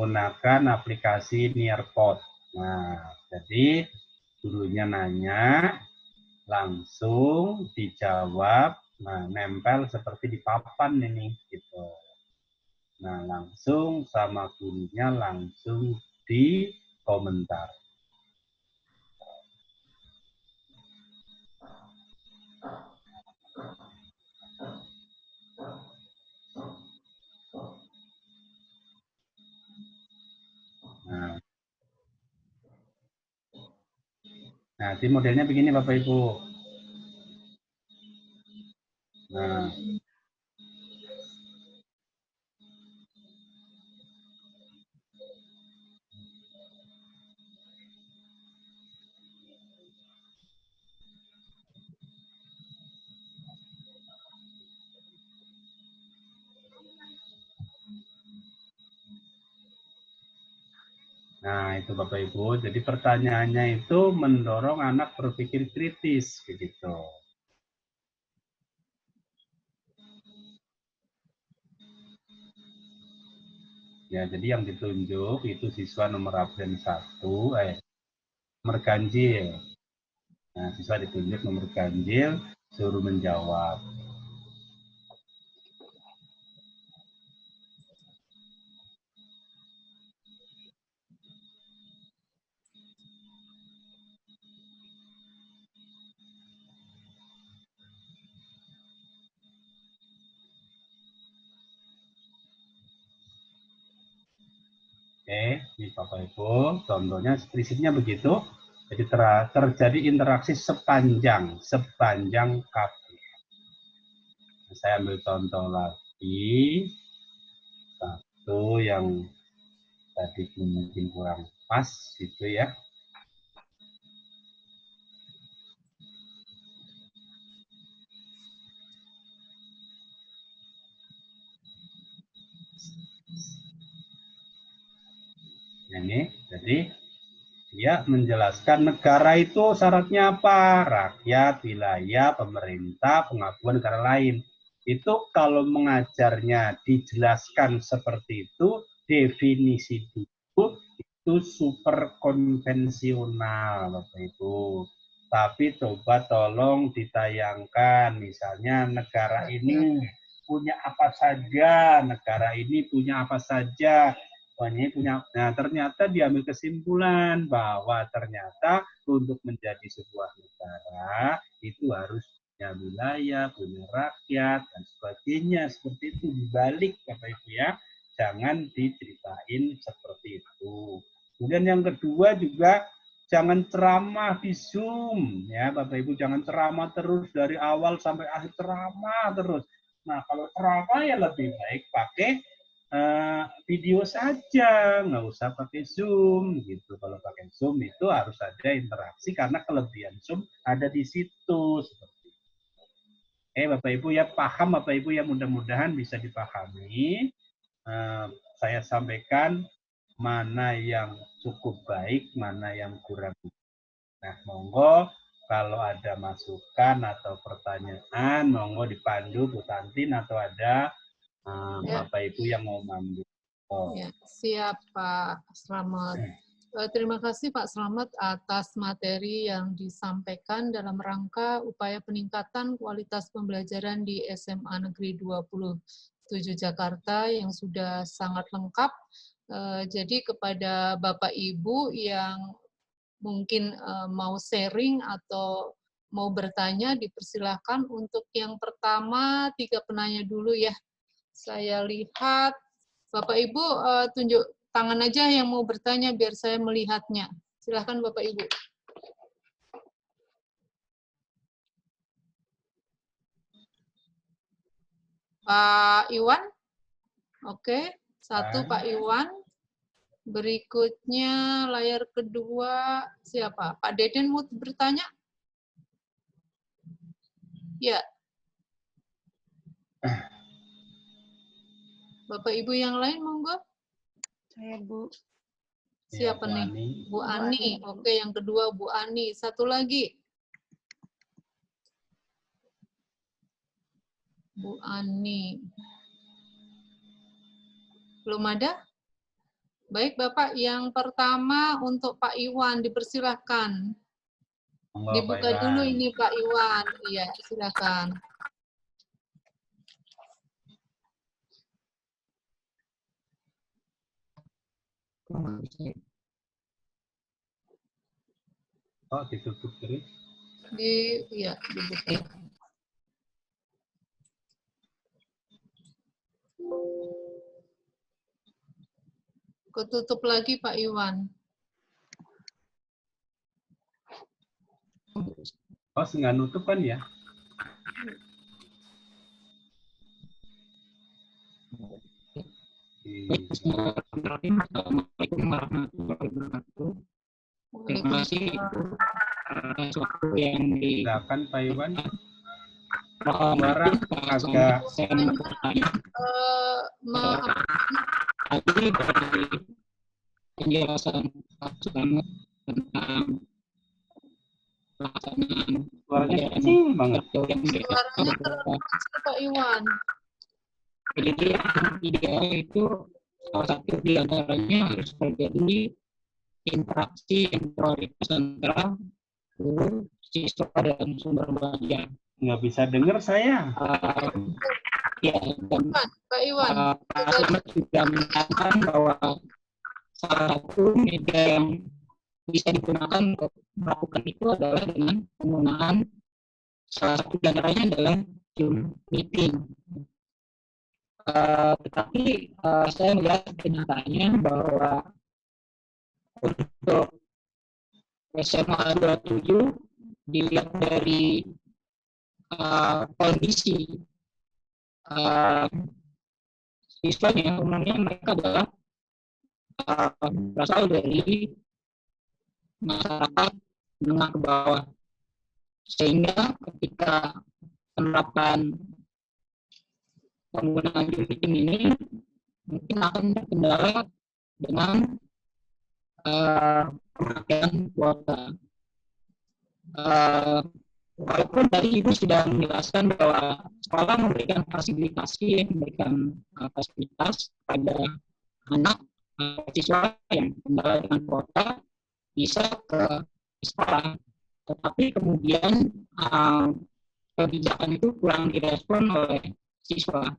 menggunakan aplikasi Nearpod. Nah, jadi gurunya nanya, langsung dijawab, nah nempel seperti di papan ini gitu. Nah, langsung sama gurunya langsung di komentar. Nah, nanti modelnya begini Bapak Ibu. Nah, nah, itu Bapak Ibu. Jadi pertanyaannya itu mendorong anak berpikir kritis begitu. Ya, jadi yang ditunjuk itu siswa nomor absen 1, nomor ganjil. Nah, siswa ditunjuk nomor ganjil, suruh menjawab. Oke, ini Bapak Ibu, contohnya prinsipnya begitu. Jadi terjadi interaksi sepanjang kaki. Saya ambil contoh lagi, satu yang tadi mungkin kurang pas gitu ya. Ini, jadi dia menjelaskan negara itu syaratnya apa? Rakyat, wilayah, pemerintah, pengakuan negara lain. Itu kalau mengajarnya dijelaskan seperti itu, definisi itu super konvensional, Bapak Ibu. Tapi coba tolong ditayangkan, misalnya negara ini punya apa saja, negara ini punya apa saja, punya. Nah, ternyata diambil kesimpulan bahwa ternyata untuk menjadi sebuah negara itu harus punya wilayah, punya rakyat dan sebagainya. Seperti itu dibalik Bapak Ibu ya. Jangan diceritain seperti itu. Kemudian yang kedua juga jangan ceramah di Zoom ya Bapak Ibu, jangan ceramah terus dari awal sampai akhir ceramah terus. Nah, kalau ceramah ya lebih baik pakai video saja, nggak usah pakai Zoom gitu. Kalau pakai Zoom itu harus ada interaksi karena kelebihan Zoom ada di situ. Seperti itu. Bapak Ibu ya paham, Bapak Ibu ya mudah-mudahan bisa dipahami. Saya sampaikan mana yang cukup baik, mana yang kurang. Nah, monggo kalau ada masukan atau pertanyaan, monggo dipandu Bu Tantin atau ada Bapak Ibu yang mau mandu. Ya, siap Pak Slamet. Terima kasih Pak Slamet atas materi yang disampaikan dalam rangka upaya peningkatan kualitas pembelajaran di SMA Negeri 27 Jakarta yang sudah sangat lengkap. Jadi kepada Bapak Ibu yang mungkin mau sharing atau mau bertanya, dipersilahkan. Untuk yang pertama, 3 penanya dulu ya. Saya lihat Bapak Ibu tunjuk tangan aja yang mau bertanya biar saya melihatnya. Silahkan Bapak Ibu. Pak Iwan? Oke, 1 Pak Iwan. Berikutnya layar kedua siapa? Pak Deden mau bertanya? Ya. Bapak Ibu yang lain monggo. Saya Bu. Siapa ya, nih? Bu Ani. Oke, yang kedua Bu Ani. 1 lagi. Bu Ani. Belum ada? Baik Bapak, yang pertama untuk Pak Iwan, dipersilahkan. Monggo, Dibuka Pak dulu Iwan. ini Pak Iwan. Iya, silakan. Oh, ditutup terus. Iya, dibuka. Ketutup lagi Pak Iwan. Oh, nggak nutup kan ya? Assalamualaikum warahmatullahi wabarakatuh. Terima kasih atas waktu yang Silakan Pak Iwan. diberikan. Suara agak Saya mau bertanya tadi dari penjelasan Pak Selamat tentang pelaksanaan suaranya kecil banget. Suaranya terlalu kecil Pak Iwan. Jadi yang ideal itu salah satu di antaranya harus terjadi interaksi intelektual antara guru, siswa, dan sumber belajar. Nggak bisa dengar saya. Ya, dan Pak Iwan. Pak Selamat juga menyatakan bahwa salah satu media yang bisa digunakan untuk melakukan itu adalah dengan penggunaan salah satu di antaranya adalah Zoom meeting. Tetapi saya melihat kenyataannya bahwa untuk SMA 27 dilihat dari kondisi siswanya, umumnya mereka adalah berasal dari masyarakat menengah ke bawah, sehingga ketika penerapan penggunaan Zoom meeting ini mungkin akan terkendala dengan pemakaian kuota. Walaupun tadi Ibu sudah menjelaskan bahwa sekolah memberikan fasilitasi, memberikan fasilitas pada anak siswa yang kendala dengan kuota bisa ke sekolah, tetapi kemudian kebijakan itu kurang direspon oleh siswa.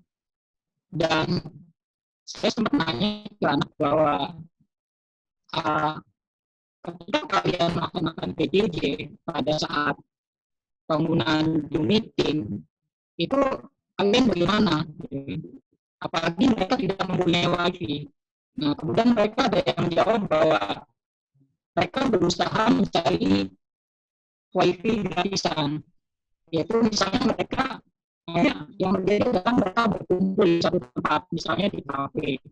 Dan saya sempat nanya ke anak bahwa ketika kalian melaksanakan PJJ pada saat penggunaan Zoom meeting itu kalian bagaimana? Apalagi mereka tidak mempunyai wifi. Nah, kemudian mereka ada yang menjawab bahwa mereka berusaha mencari wifi gratisan, yaitu misalnya mereka yang terjadi adalah mereka berkumpul di satu tempat, misalnya di kafe.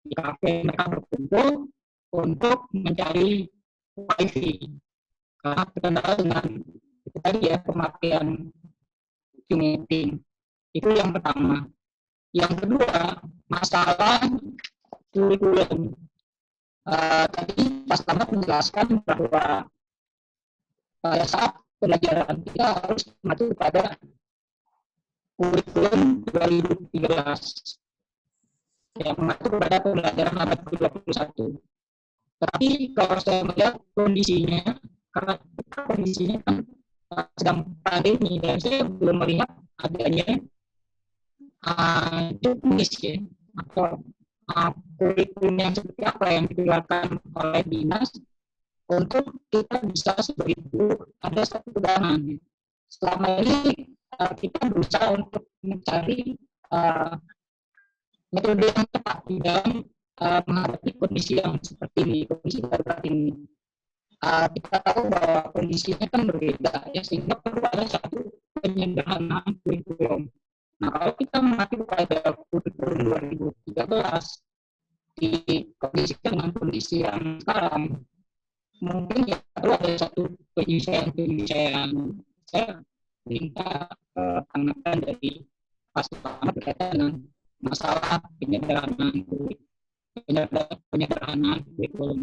Di kafe mereka berkumpul untuk mencari wifi. Karena terkendala dengan itu tadi ya, pemakaian Zoom meeting. Itu yang pertama. Yang kedua, masalah kurikulum. Tadi Pak Selamat menjelaskan bahwa pada saat pembelajaran kita harus mengacu pada kurikulum 2013 yang mengacu pada pembelajaran abad ke-21. Tetapi kalau saya melihat kondisinya, karena kondisinya kan sedang pandemi dan saya belum melihat adanya juknis ya, atau kurikulum yang seperti apa yang dikeluarkan oleh dinas untuk kita bisa seperti itu ada satu pegangan. Selama ini kita berusaha untuk mencari metode yang tepat di dalam menghadapi kondisi yang seperti ini, kondisi darurat ini. Kita tahu bahwa kondisinya kan berbeda, ya, sehingga perlu ada satu penyederhanaan kurikulum. Nah, kalau kita mengacu pada kurikulum 2013 dikondisikan dengan kondisi yang sekarang, mungkin ya perlu ada satu penyesuaian. Saya minta tanggapan dari Pak Selamat berkaitan dengan masalah penyederhanaan kurikulum.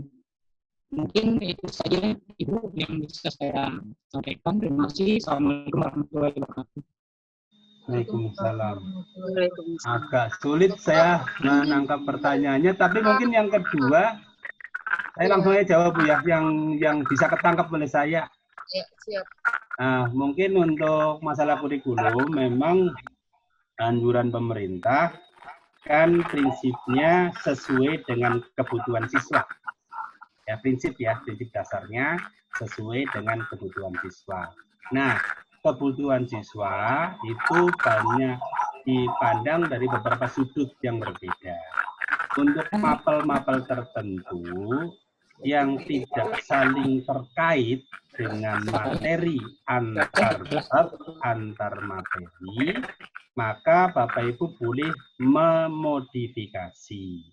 Mungkin itu saja Ibu yang bisa saya sampaikan. Terima kasih. Assalamualaikum warahmatullahi wabarakatuh. Waalaikumsalam. Waalaikumsalam. Agak sulit saya menangkap pertanyaannya, tapi mungkin yang kedua saya langsung aja jawab Bu ya, yang bisa ketangkap oleh saya. Ya, siap. Nah, mungkin untuk masalah kurikulum memang anjuran pemerintah kan prinsipnya sesuai dengan kebutuhan siswa. Ya, prinsip dasarnya sesuai dengan kebutuhan siswa. Nah, kebutuhan siswa itu banyak dipandang dari beberapa sudut yang berbeda. Untuk mapel-mapel tertentu yang tidak saling terkait dengan materi antar materi, maka Bapak Ibu boleh memodifikasi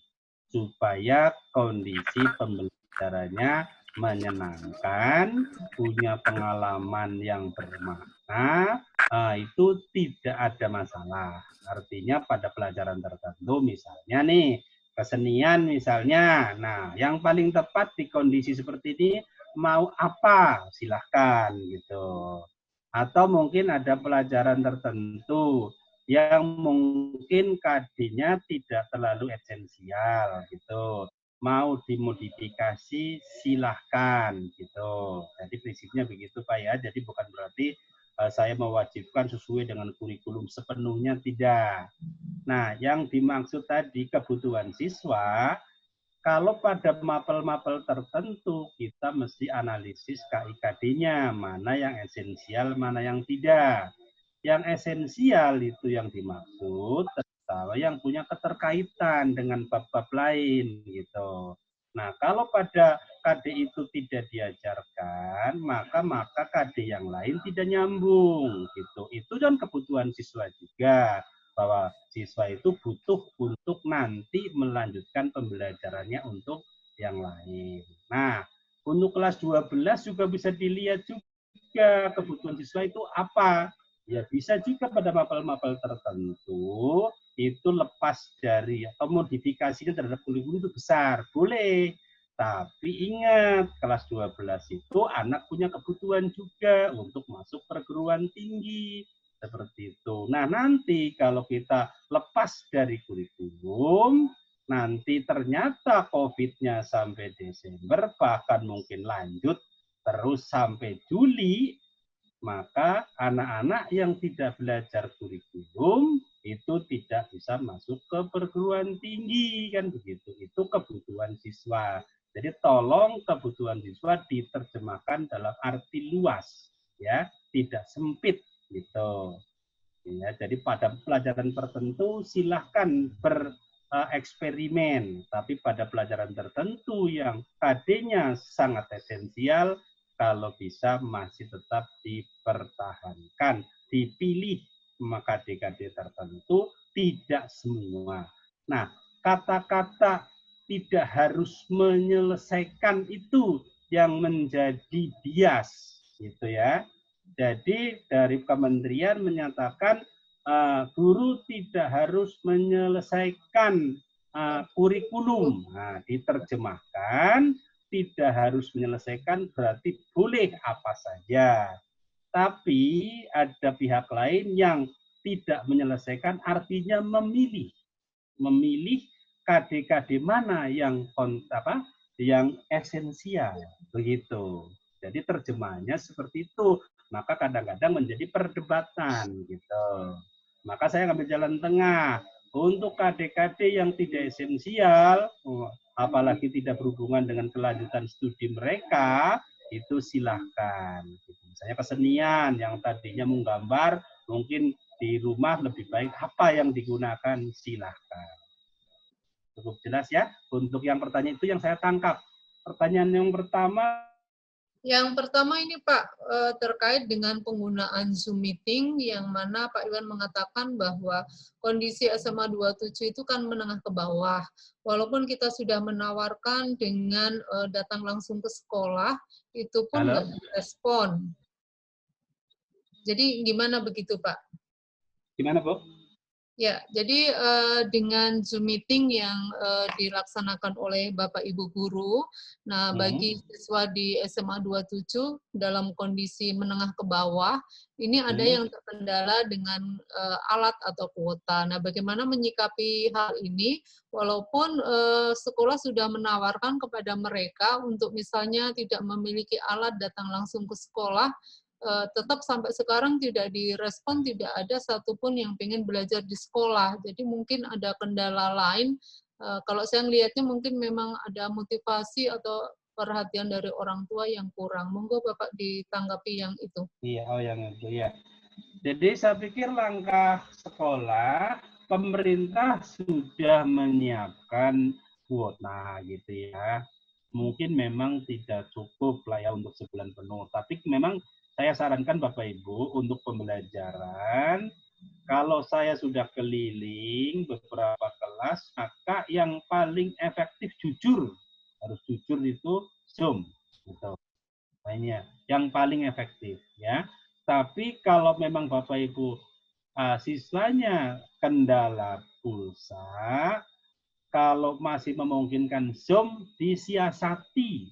supaya kondisi pembelajarannya menyenangkan, punya pengalaman yang bermakna, itu tidak ada masalah. Artinya pada pelajaran tertentu, misalnya nih, kesenian misalnya, nah yang paling tepat di kondisi seperti ini, mau apa? Silahkan gitu. Atau mungkin ada pelajaran tertentu yang mungkin KD-nya tidak terlalu esensial gitu. Mau dimodifikasi silahkan gitu. Jadi prinsipnya begitu Pak ya. Jadi bukan berarti saya mewajibkan sesuai dengan kurikulum sepenuhnya, tidak. Nah, yang dimaksud tadi kebutuhan siswa, kalau pada mapel-mapel tertentu kita mesti analisis KIKD-nya, mana yang esensial, mana yang tidak. Yang esensial itu yang dimaksud, terutama yang punya keterkaitan dengan bab-bab lain gitu. Nah, kalau pada KD itu tidak diajarkan, maka KD yang lain tidak nyambung gitu. Itu kan kebutuhan siswa juga, bahwa siswa itu butuh untuk nanti melanjutkan pembelajarannya untuk yang lain. Nah, untuk kelas 12 juga bisa dilihat juga kebutuhan siswa itu apa. Ya bisa juga pada mapel-mapel tertentu itu lepas dari atau modifikasinya terhadap kurikulum itu besar, boleh. Tapi ingat, kelas 12 itu anak punya kebutuhan juga untuk masuk perguruan tinggi. Seperti itu. Nah, nanti kalau kita lepas dari kurikulum, nanti ternyata COVID-nya sampai Desember, bahkan mungkin lanjut terus sampai Juli, maka anak-anak yang tidak belajar kurikulum itu tidak bisa masuk ke perguruan tinggi, kan begitu. Itu kebutuhan siswa. Jadi tolong kebutuhan siswa diterjemahkan dalam arti luas, ya, tidak sempit gitu. Ya, jadi pada pelajaran tertentu silahkan bereksperimen, tapi pada pelajaran tertentu yang KD-nya sangat esensial, kalau bisa masih tetap dipertahankan, dipilih KD-KD tertentu, tidak semua. Nah, kata-kata tidak harus menyelesaikan itu yang menjadi bias, gitu ya. Jadi dari kementerian menyatakan guru tidak harus menyelesaikan kurikulum. Nah, diterjemahkan tidak harus menyelesaikan berarti boleh apa saja. Tapi ada pihak lain yang tidak menyelesaikan artinya memilih. Memilih KD-KD mana yang yang esensial begitu. Jadi terjemahannya seperti itu. Maka kadang-kadang menjadi perdebatan gitu. Maka saya ngambil jalan tengah. Untuk KD-KD yang tidak esensial, apalagi tidak berhubungan dengan kelanjutan studi mereka, itu silahkan. Misalnya kesenian yang tadinya menggambar, mungkin di rumah lebih baik apa yang digunakan, silahkan. Cukup jelas ya? Untuk yang pertanyaan itu yang saya tangkap. Pertanyaan yang pertama. Yang pertama ini Pak, terkait dengan penggunaan Zoom meeting, yang mana Pak Iwan mengatakan bahwa kondisi SMA 27 itu kan menengah ke bawah. Walaupun kita sudah menawarkan dengan datang langsung ke sekolah, itu pun nggak direspon. Jadi gimana begitu Pak? Gimana Bu? Ya, jadi dengan Zoom meeting yang dilaksanakan oleh Bapak Ibu guru, nah bagi siswa di SMA 27 dalam kondisi menengah ke bawah, ini ada yang terkendala dengan alat atau kuota. Nah, bagaimana menyikapi hal ini? Walaupun sekolah sudah menawarkan kepada mereka untuk misalnya tidak memiliki alat datang langsung ke sekolah, tetap sampai sekarang tidak direspon, tidak ada satupun yang pengen belajar di sekolah. Jadi mungkin ada kendala lain. Kalau saya melihatnya mungkin memang ada motivasi atau perhatian dari orang tua yang kurang. Monggo Bapak ditanggapi yang itu. Iya, oh yang itu ya. Jadi saya pikir langkah sekolah, pemerintah sudah menyiapkan kuota gitu ya. Mungkin memang tidak cukup lah ya untuk sebulan penuh. Tapi memang saya sarankan Bapak Ibu untuk pembelajaran, kalau saya sudah keliling beberapa kelas, maka yang paling efektif jujur, harus jujur itu Zoom. Gitu. Mainnya, yang paling efektif ya. Tapi kalau memang Bapak Ibu siswanya kendala pulsa, kalau masih memungkinkan Zoom disiasati.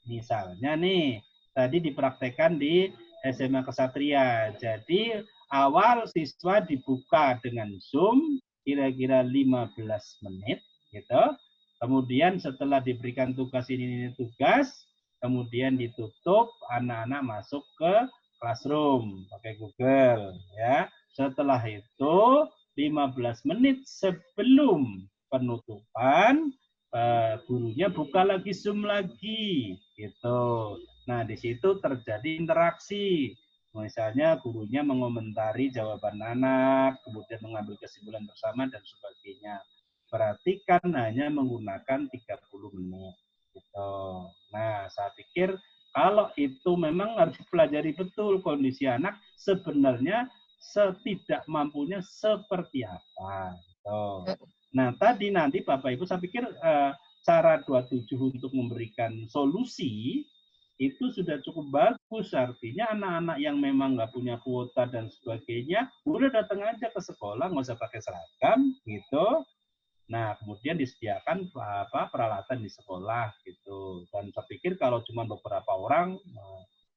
Misalnya nih, tadi dipraktekkan di SMA Kesatria. Jadi awal siswa dibuka dengan Zoom kira-kira 15 menit gitu. Kemudian setelah diberikan tugas ini tugas, kemudian ditutup, anak-anak masuk ke classroom pakai Google ya. Setelah itu 15 menit sebelum penutupan, gurunya buka lagi Zoom lagi gitu. Nah, di situ terjadi interaksi. Misalnya gurunya mengomentari jawaban anak, kemudian mengambil kesimpulan bersama dan sebagainya. Berarti kan hanya menggunakan 30 menit gitu. Nah, saya pikir kalau itu memang harus dipelajari betul kondisi anak sebenarnya setidak mampunya seperti apa. Gitu. Nah, tadi nanti Bapak Ibu saya pikir cara 27 untuk memberikan solusi itu sudah cukup bagus. Artinya anak-anak yang memang nggak punya kuota dan sebagainya, udah datang aja ke sekolah, nggak usah pakai seragam, gitu. Nah, kemudian disediakan peralatan di sekolah, gitu. Dan saya pikir kalau cuma beberapa orang,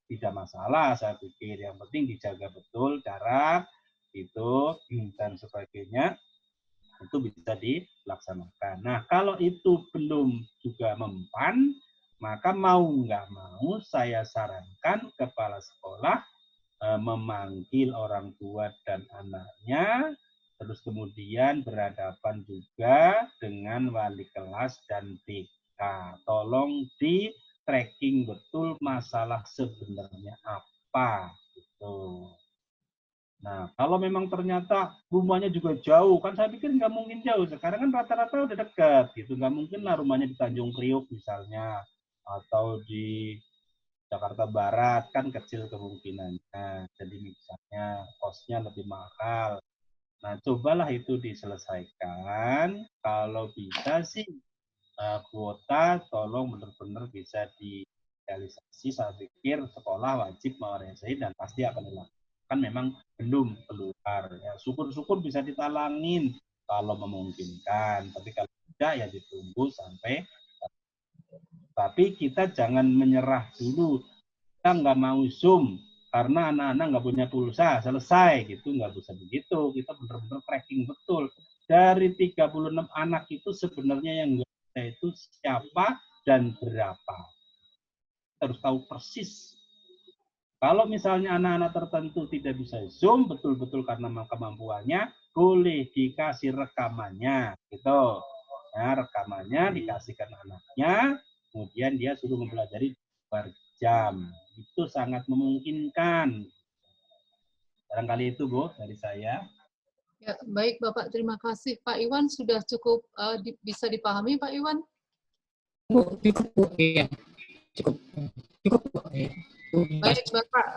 tidak masalah, saya pikir. Yang penting dijaga betul jarak, itu dan sebagainya, itu bisa dilaksanakan. Nah, kalau itu belum juga mempan, maka mau nggak mau saya sarankan kepala sekolah memanggil orang tua dan anaknya, terus kemudian berhadapan juga dengan wali kelas dan BK. Tolong di tracking betul masalah sebenarnya apa gitu. Nah, kalau memang ternyata rumahnya juga jauh, kan saya pikir nggak mungkin jauh. Sekarang kan rata-rata udah dekat, gitu. Nggak mungkin lah rumahnya di Tanjung Priok misalnya, atau di Jakarta Barat, kan kecil kemungkinannya. Jadi misalnya kosnya lebih mahal. Nah, cobalah itu diselesaikan. Kalau bisa sih, kuota tolong benar-benar bisa direalisasi. Saya pikir sekolah wajib merealisasi dan pasti akan dilakukan. Kan memang belum keluar. Ya, syukur-syukur bisa ditalangin kalau memungkinkan. Tapi kalau tidak ya ditunggu sampai. Tapi kita jangan menyerah dulu. Kita nggak mau Zoom karena anak-anak nggak punya pulsa. Selesai gitu, nggak bisa begitu. Kita benar-benar tracking betul. Dari 36 anak itu sebenarnya yang nggak bisa itu siapa dan berapa. Kita harus tahu persis. Kalau misalnya anak-anak tertentu tidak bisa Zoom betul-betul karena kemampuannya, boleh dikasih rekamannya, gitu. Nah, rekamannya dikasihkan anaknya, kemudian dia suruh mempelajari per jam. Itu sangat memungkinkan. Barangkali itu, Bu, dari saya. Ya, baik Bapak, terima kasih. Pak Iwan sudah cukup bisa dipahami, Pak Iwan? Cukup, Bu. Iya. Cukup. Cukup, Bu. Iya. Baik Bapak,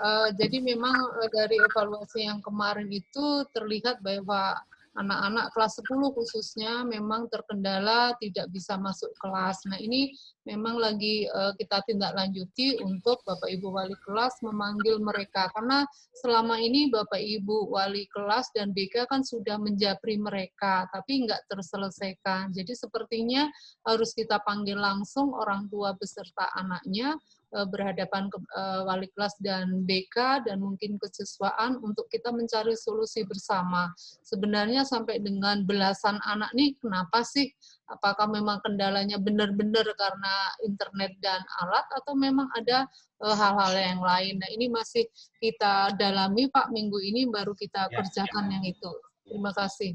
jadi memang dari evaluasi yang kemarin itu terlihat bahwa anak-anak kelas 10 khususnya memang terkendala tidak bisa masuk kelas. Nah, ini memang lagi kita tindak lanjuti untuk Bapak Ibu wali kelas memanggil mereka, karena selama ini Bapak Ibu wali kelas dan BK kan sudah menjapri mereka, tapi nggak terselesaikan. Jadi sepertinya harus kita panggil langsung orang tua beserta anaknya, berhadapan ke wali kelas dan BK dan mungkin kesiswaan untuk kita mencari solusi bersama. Sebenarnya sampai dengan belasan anak nih, kenapa sih? Apakah memang kendalanya benar-benar karena internet dan alat, atau memang ada hal-hal yang lain? Nah, ini masih kita dalami, Pak. Minggu ini baru kita kerjakan yang itu. Terima kasih.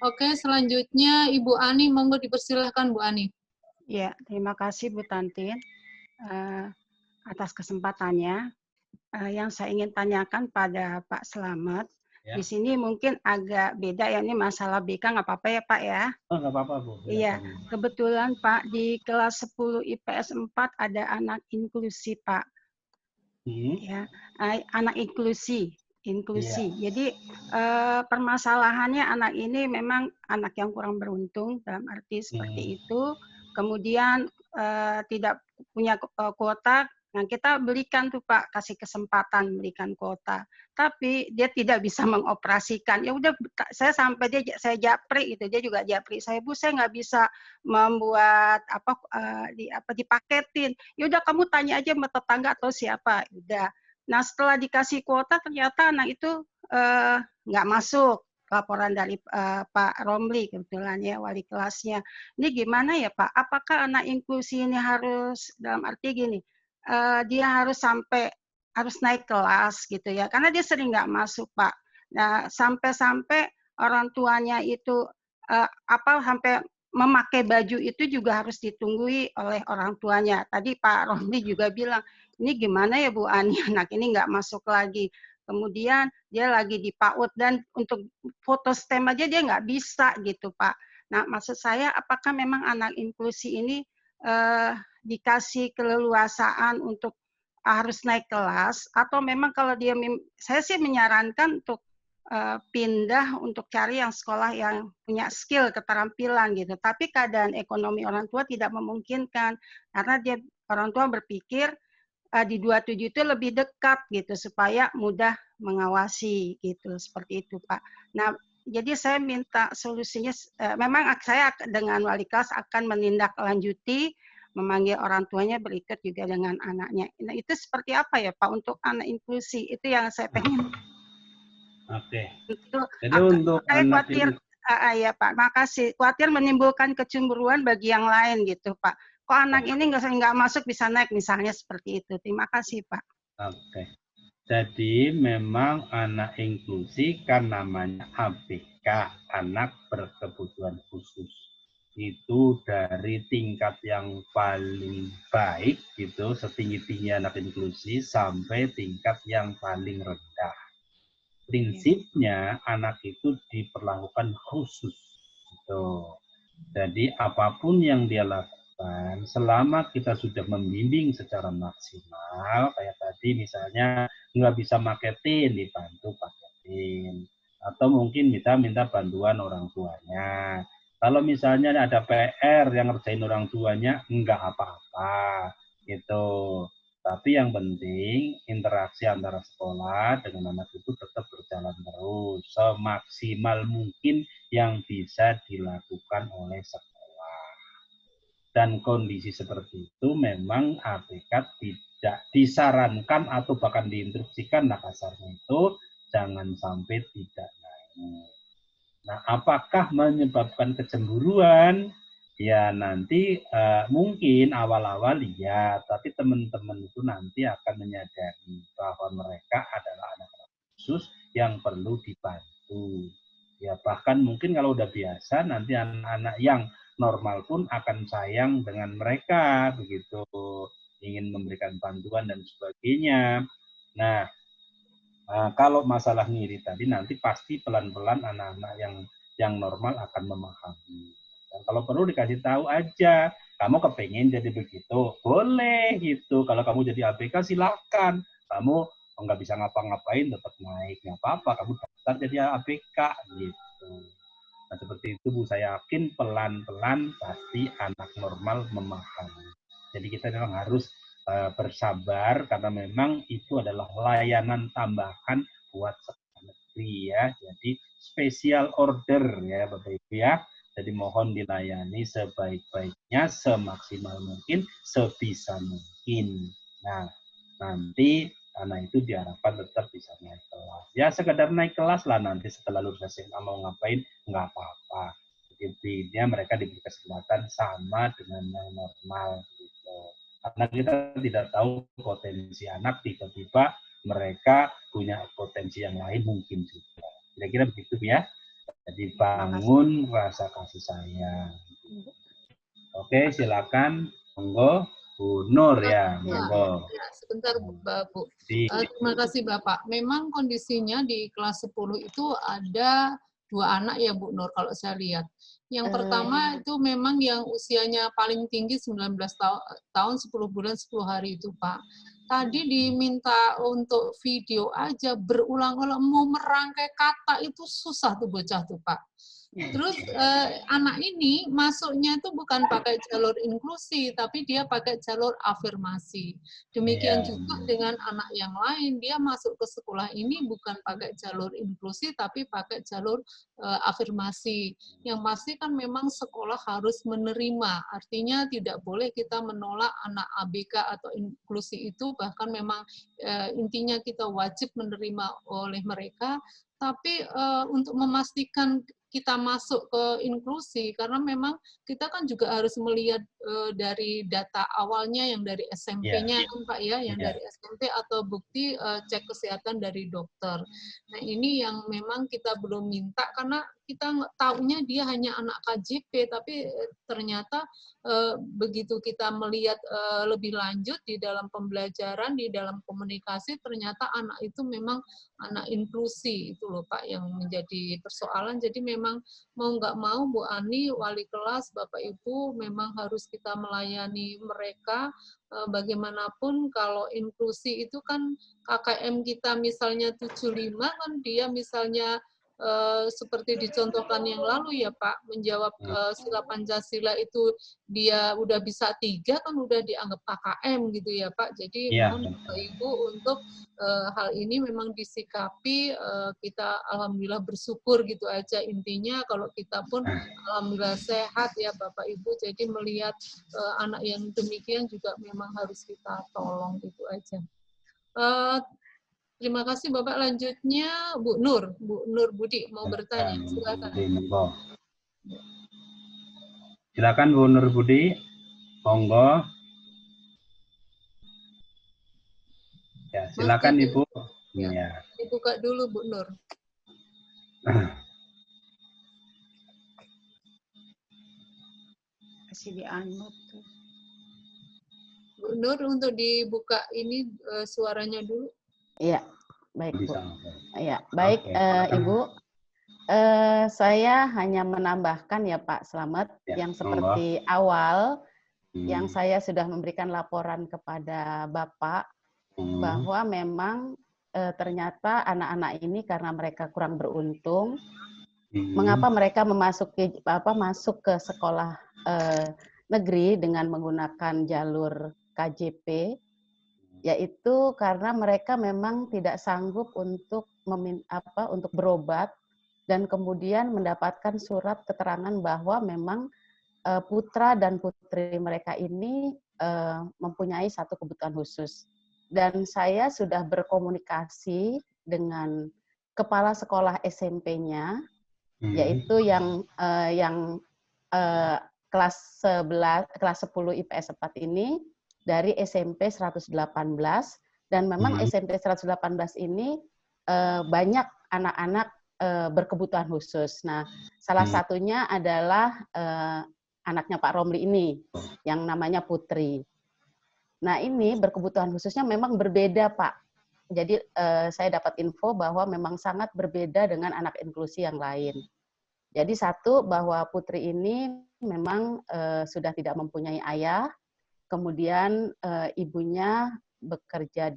Oke, selanjutnya Ibu Ani, monggo dipersilahkan Bu Ani. Ya, terima kasih Bu Tantin atas kesempatannya. Yang saya ingin tanyakan pada Pak Slamet, di sini mungkin agak beda ya, ini masalah BK, nggak apa-apa ya Pak ya? Oh, nggak apa-apa Bu. Iya, kebetulan Pak di kelas 10 IPS 4 ada anak inklusi Pak. Ya, anak inklusi. Jadi permasalahannya anak ini memang anak yang kurang beruntung dalam arti seperti itu. Kemudian tidak punya kuota. Nah, kita berikan tuh Pak, kasih kesempatan berikan kuota. Tapi dia tidak bisa mengoperasikan. Ya udah, saya sampai saya japri itu, dia juga japri. Saya, Bu, saya nggak bisa membuat dipaketin. Ya udah, kamu tanya aja sama tetangga atau siapa. Udah. Nah, setelah dikasih kuota ternyata anak itu nggak masuk. Laporan dari Pak Romli kebetulan ya, wali kelasnya. Ini gimana ya Pak? Apakah anak inklusi ini harus, dalam arti gini, dia harus naik kelas gitu ya, karena dia sering nggak masuk Pak. Nah, sampai orang tuanya itu sampai memakai baju itu juga harus ditunggui oleh orang tuanya. Tadi Pak Romli juga bilang, ini gimana ya Bu Ani, anak ini nggak masuk lagi. Kemudian dia lagi di PAUD dan untuk foto STEM aja dia nggak bisa gitu Pak. Nah, maksud saya apakah memang anak inklusi ini dikasih keleluasaan untuk harus naik kelas, atau memang kalau dia, saya sih menyarankan untuk pindah untuk cari yang sekolah yang punya skill, keterampilan gitu. Tapi keadaan ekonomi orang tua tidak memungkinkan, karena orang tua berpikir di 27 itu lebih dekat gitu supaya mudah mengawasi gitu, seperti itu Pak. Nah, jadi saya minta solusinya, memang saya dengan wali kelas akan menindaklanjuti, memanggil orang tuanya berikut juga dengan anaknya. Nah, itu seperti apa ya Pak untuk anak inklusi? Itu yang saya pengen. Oke. Itu, Jadi untuk saya anak khawatir, ya Pak, makasih. Khawatir menimbulkan kecemburuan bagi yang lain gitu Pak. Kok anak ini nggak masuk bisa naik, misalnya seperti itu. Terima kasih Pak. Oke. Jadi memang anak inklusi kan namanya ABK, anak berkebutuhan khusus. Itu dari tingkat yang paling baik gitu, setinggi-tinggi anak inklusi, sampai tingkat yang paling rendah. Prinsipnya anak itu diperlakukan khusus. Gitu. Jadi apapun yang dia lakukan, selama kita sudah membimbing secara maksimal, kayak tadi misalnya nggak bisa paketin, dibantu paketin. Atau mungkin kita minta bantuan orang tuanya. Kalau misalnya ada PR yang ngerjain orang tuanya, nggak apa-apa. Gitu. Tapi yang penting interaksi antara sekolah dengan anak itu tetap berjalan terus. Semaksimal mungkin yang bisa dilakukan oleh sekolah. Dan kondisi seperti itu memang ABK tidak disarankan atau bahkan diinstruksikan, nah kasarnya itu jangan sampai tidak naik. Nah, apakah menyebabkan kecemburuan? Ya nanti mungkin awal-awal iya, tapi teman-teman itu nanti akan menyadari bahwa mereka adalah anak-anak khusus yang perlu dibantu. Ya bahkan mungkin kalau udah biasa nanti anak-anak yang normal pun akan sayang dengan mereka, begitu, ingin memberikan bantuan dan sebagainya. Nah, kalau masalah ngiri tadi nanti pasti pelan-pelan anak-anak yang normal akan memahami. Dan kalau perlu dikasih tahu aja, kamu kepengen jadi begitu, boleh gitu. Kalau kamu jadi ABK silakan. Kamu nggak bisa ngapa-ngapain tetap naik, nggak apa-apa. Kamu daftar jadi ABK gitu. Nah, seperti itu Bu, saya yakin pelan-pelan pasti anak normal memahami. Jadi kita memang harus bersabar karena memang itu adalah layanan tambahan buat sekolah negeri ya. Jadi special order ya Bapak Ibu ya. Jadi mohon dilayani sebaik-baiknya, semaksimal mungkin, sebisa mungkin. Nah, nanti anak itu diharapkan tetap bisa naik kelas. Ya sekedar naik kelas lah nanti setelah lulus SMA mau ngapain, nggak apa-apa. Intinya mereka diberi kesempatan sama dengan yang normal. Gitu. Karena kita tidak tahu potensi anak, tiba-tiba mereka punya potensi yang lain mungkin juga. Kira-kira begitu ya. Jadi bangun rasa kasih sayang. Oke, silakan. Monggo. Bu Nur ya, monggo. Ya, sebentar Bu. Terima kasih Bapak. Memang kondisinya di kelas 10 itu ada 2 anak ya Bu Nur kalau saya lihat. Yang pertama itu memang yang usianya paling tinggi 19 tahun 10 bulan 10 hari itu Pak. Tadi diminta untuk video aja berulang-ulang mau merangkai kata itu susah tuh bocah tuh Pak. Terus anak ini masuknya itu bukan pakai jalur inklusi, tapi dia pakai jalur afirmasi. Demikian juga dengan anak yang lain, dia masuk ke sekolah ini bukan pakai jalur inklusi, tapi pakai jalur afirmasi. Yang pasti kan memang sekolah harus menerima, artinya tidak boleh kita menolak anak ABK atau inklusi itu, bahkan memang intinya kita wajib menerima oleh mereka, tapi untuk memastikan kita masuk ke inklusi, karena memang kita kan juga harus melihat dari data awalnya yang dari SMP-nya kan Pak ya, yang dari SMP atau bukti cek kesehatan dari dokter. Nah ini yang memang kita belum minta, karena kita taunya dia hanya anak KJP, tapi ternyata begitu kita melihat lebih lanjut di dalam pembelajaran, di dalam komunikasi, ternyata anak itu memang anak inklusi itu loh Pak yang menjadi persoalan. Jadi memang mau nggak mau Bu Ani, wali kelas, Bapak Ibu, memang harus kita melayani mereka. Bagaimanapun kalau inklusi itu kan KKM kita misalnya 75 kan dia misalnya seperti dicontohkan yang lalu ya Pak, menjawab sila Pancasila itu dia udah bisa 3 kan udah dianggap KKM gitu ya Pak. Jadi mohon Bapak Ibu untuk hal ini memang disikapi, kita alhamdulillah bersyukur gitu aja. Intinya kalau kita pun alhamdulillah sehat ya Bapak Ibu, jadi melihat anak yang demikian juga memang harus kita tolong gitu aja. Terima kasih Bapak. Lanjutnya Bu Nur Budi mau bertanya. Silakan. Silakan Bu Nur Budi. Monggo. Ya, silakan Ibu. Ya. Dibuka dulu Bu Nur. Masih di-unmute tuh. Bu Nur untuk dibuka ini suaranya dulu. Iya, baik Bu. Iya, baik Ibu. Saya hanya menambahkan ya Pak Slamet yang seperti awal yang saya sudah memberikan laporan kepada Bapak bahwa memang ternyata anak-anak ini karena mereka kurang beruntung, mengapa mereka masuk ke sekolah negeri dengan menggunakan jalur KJP, yaitu karena mereka memang tidak sanggup untuk untuk berobat dan kemudian mendapatkan surat keterangan bahwa memang putra dan putri mereka ini mempunyai satu kebutuhan khusus. Dan saya sudah berkomunikasi dengan kepala sekolah SMP-nya, yaitu yang kelas 10 IPS 4 ini dari SMP 118, dan memang SMP 118 ini banyak anak-anak berkebutuhan khusus. Nah, salah satunya adalah anaknya Pak Romli ini, yang namanya Putri. Nah, ini berkebutuhan khususnya memang berbeda, Pak. Jadi saya dapat info bahwa memang sangat berbeda dengan anak inklusi yang lain. Jadi satu, bahwa Putri ini memang sudah tidak mempunyai ayah, kemudian ibunya bekerja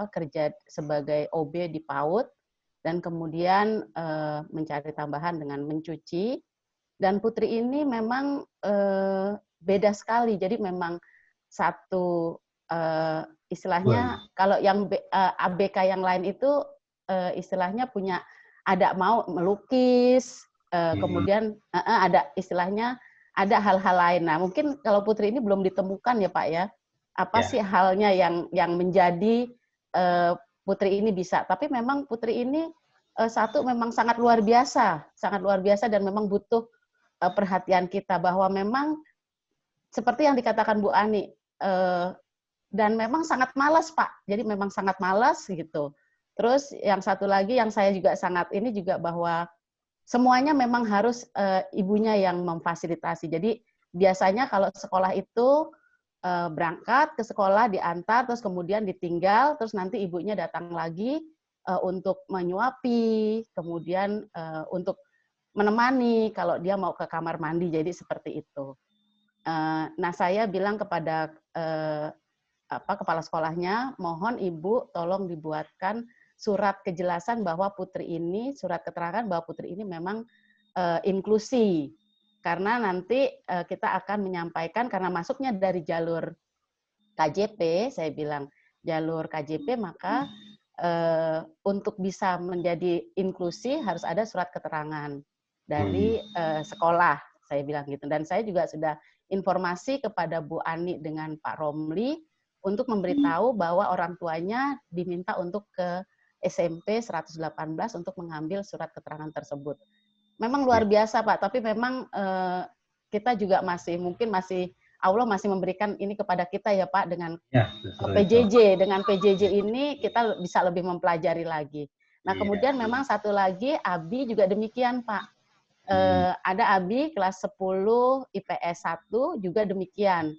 kerja sebagai OB di PAUD, dan kemudian mencari tambahan dengan mencuci. Dan Putri ini memang beda sekali. Jadi memang satu istilahnya kalau yang ABK yang lain itu istilahnya punya ada mau melukis, kemudian ada istilahnya ada hal-hal lain. Nah, mungkin kalau Putri ini belum ditemukan ya Pak ya. Apa sih halnya yang menjadi Putri ini bisa? Tapi memang Putri ini satu memang sangat luar biasa dan memang butuh perhatian kita bahwa memang seperti yang dikatakan Bu Ani dan memang sangat malas Pak. Jadi memang sangat malas gitu. Terus yang satu lagi yang saya juga sangat ini juga bahwa semuanya memang harus ibunya yang memfasilitasi. Jadi biasanya kalau sekolah itu berangkat ke sekolah, diantar, terus kemudian ditinggal, terus nanti ibunya datang lagi untuk menyuapi, kemudian untuk menemani kalau dia mau ke kamar mandi. Jadi seperti itu. Nah, saya bilang kepada kepala sekolahnya, mohon Ibu tolong dibuatkan surat kejelasan bahwa Putri ini, surat keterangan bahwa Putri ini memang inklusi. Karena nanti kita akan menyampaikan, karena masuknya dari jalur KJP, saya bilang jalur KJP, maka untuk bisa menjadi inklusi harus ada surat keterangan dari sekolah, saya bilang gitu. Dan saya juga sudah informasi kepada Bu Ani dengan Pak Romli untuk memberitahu bahwa orang tuanya diminta untuk ke SMP 118 untuk mengambil surat keterangan tersebut. Memang luar biasa Pak, tapi memang kita juga mungkin Allah masih memberikan ini kepada kita ya Pak dengan PJJ. Dengan PJJ ini kita bisa lebih mempelajari lagi. Nah kemudian memang satu lagi Abi juga demikian Pak. Ada Abi kelas 10 IPS 1 juga demikian.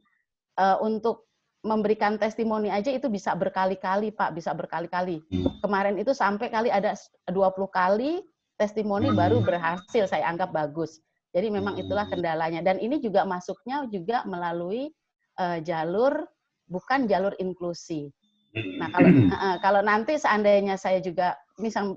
Untuk memberikan testimoni aja itu bisa berkali-kali Pak, bisa berkali-kali. Kemarin itu sampai kali ada 20 kali testimoni baru berhasil, saya anggap bagus. Jadi memang itulah kendalanya. Dan ini juga masuknya juga melalui jalur, bukan jalur inklusi. Nah kalau nanti seandainya saya juga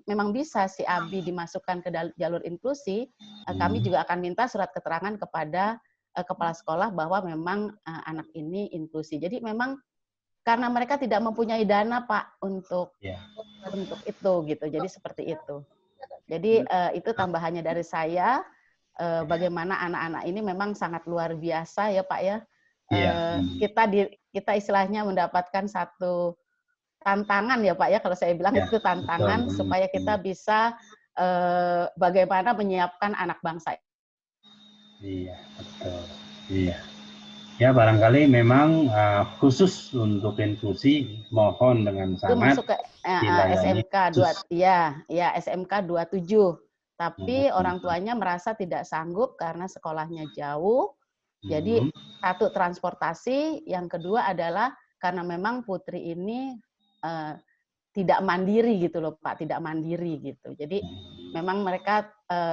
memang bisa si Abi dimasukkan ke jalur inklusi, kami juga akan minta surat keterangan kepada kepala sekolah bahwa memang anak ini inklusi. Jadi memang karena mereka tidak mempunyai dana Pak untuk itu gitu. Jadi seperti itu. Jadi itu tambahannya dari saya. Bagaimana anak-anak ini memang sangat luar biasa ya Pak ya. Kita istilahnya mendapatkan satu tantangan ya Pak ya, kalau saya bilang itu tantangan supaya kita bisa bagaimana menyiapkan anak bangsa. Iya, betul. Iya. Ya, barangkali memang khusus untuk inklusi mohon dengan sangat. Itu masuk ke SMK 2, SMK 27. Tapi orang tuanya merasa tidak sanggup karena sekolahnya jauh. Jadi satu transportasi, yang kedua adalah karena memang Putri ini tidak mandiri gitu loh Pak, tidak mandiri gitu. Jadi memang mereka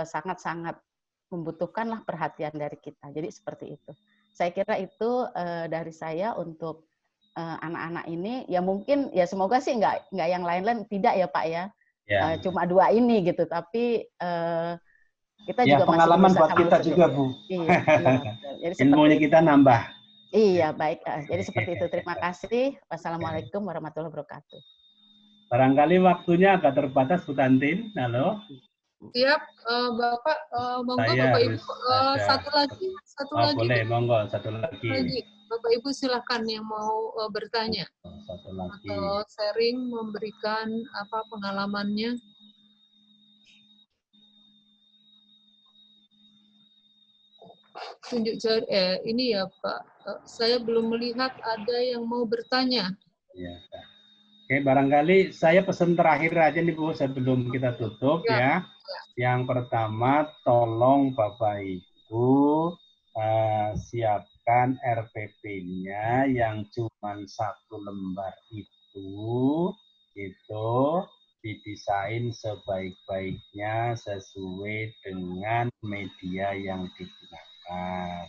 sangat-sangat membutuhkanlah perhatian dari kita. Jadi seperti itu. Saya kira itu dari saya untuk anak-anak ini. Ya mungkin ya semoga sih nggak yang lain-lain, tidak ya Pak ya. Cuma 2 ini gitu. Tapi kita juga pengalaman masih buat kita juga Bu. Iya. Jadi ilmunya kita nambah. Iya baik. Jadi seperti itu. Terima kasih. Wassalamualaikum warahmatullahi wabarakatuh. Barangkali waktunya agak terbatas Bu Tantin. Halo. Siap, Bapak. Monggo Bapak Ibu. Satu lagi. Boleh, monggo satu lagi. Bapak Ibu silahkan yang mau bertanya. Satu lagi. Atau sharing, memberikan pengalamannya. Tunjuk jari. Ini ya Pak. Saya belum melihat ada yang mau bertanya. Ya. Oke, barangkali saya pesan terakhir aja nih Bu sebelum kita tutup ya. Yang pertama, tolong Bapak Ibu siapkan RPP-nya yang cuma 1 lembar itu didesain sebaik-baiknya sesuai dengan media yang digunakan.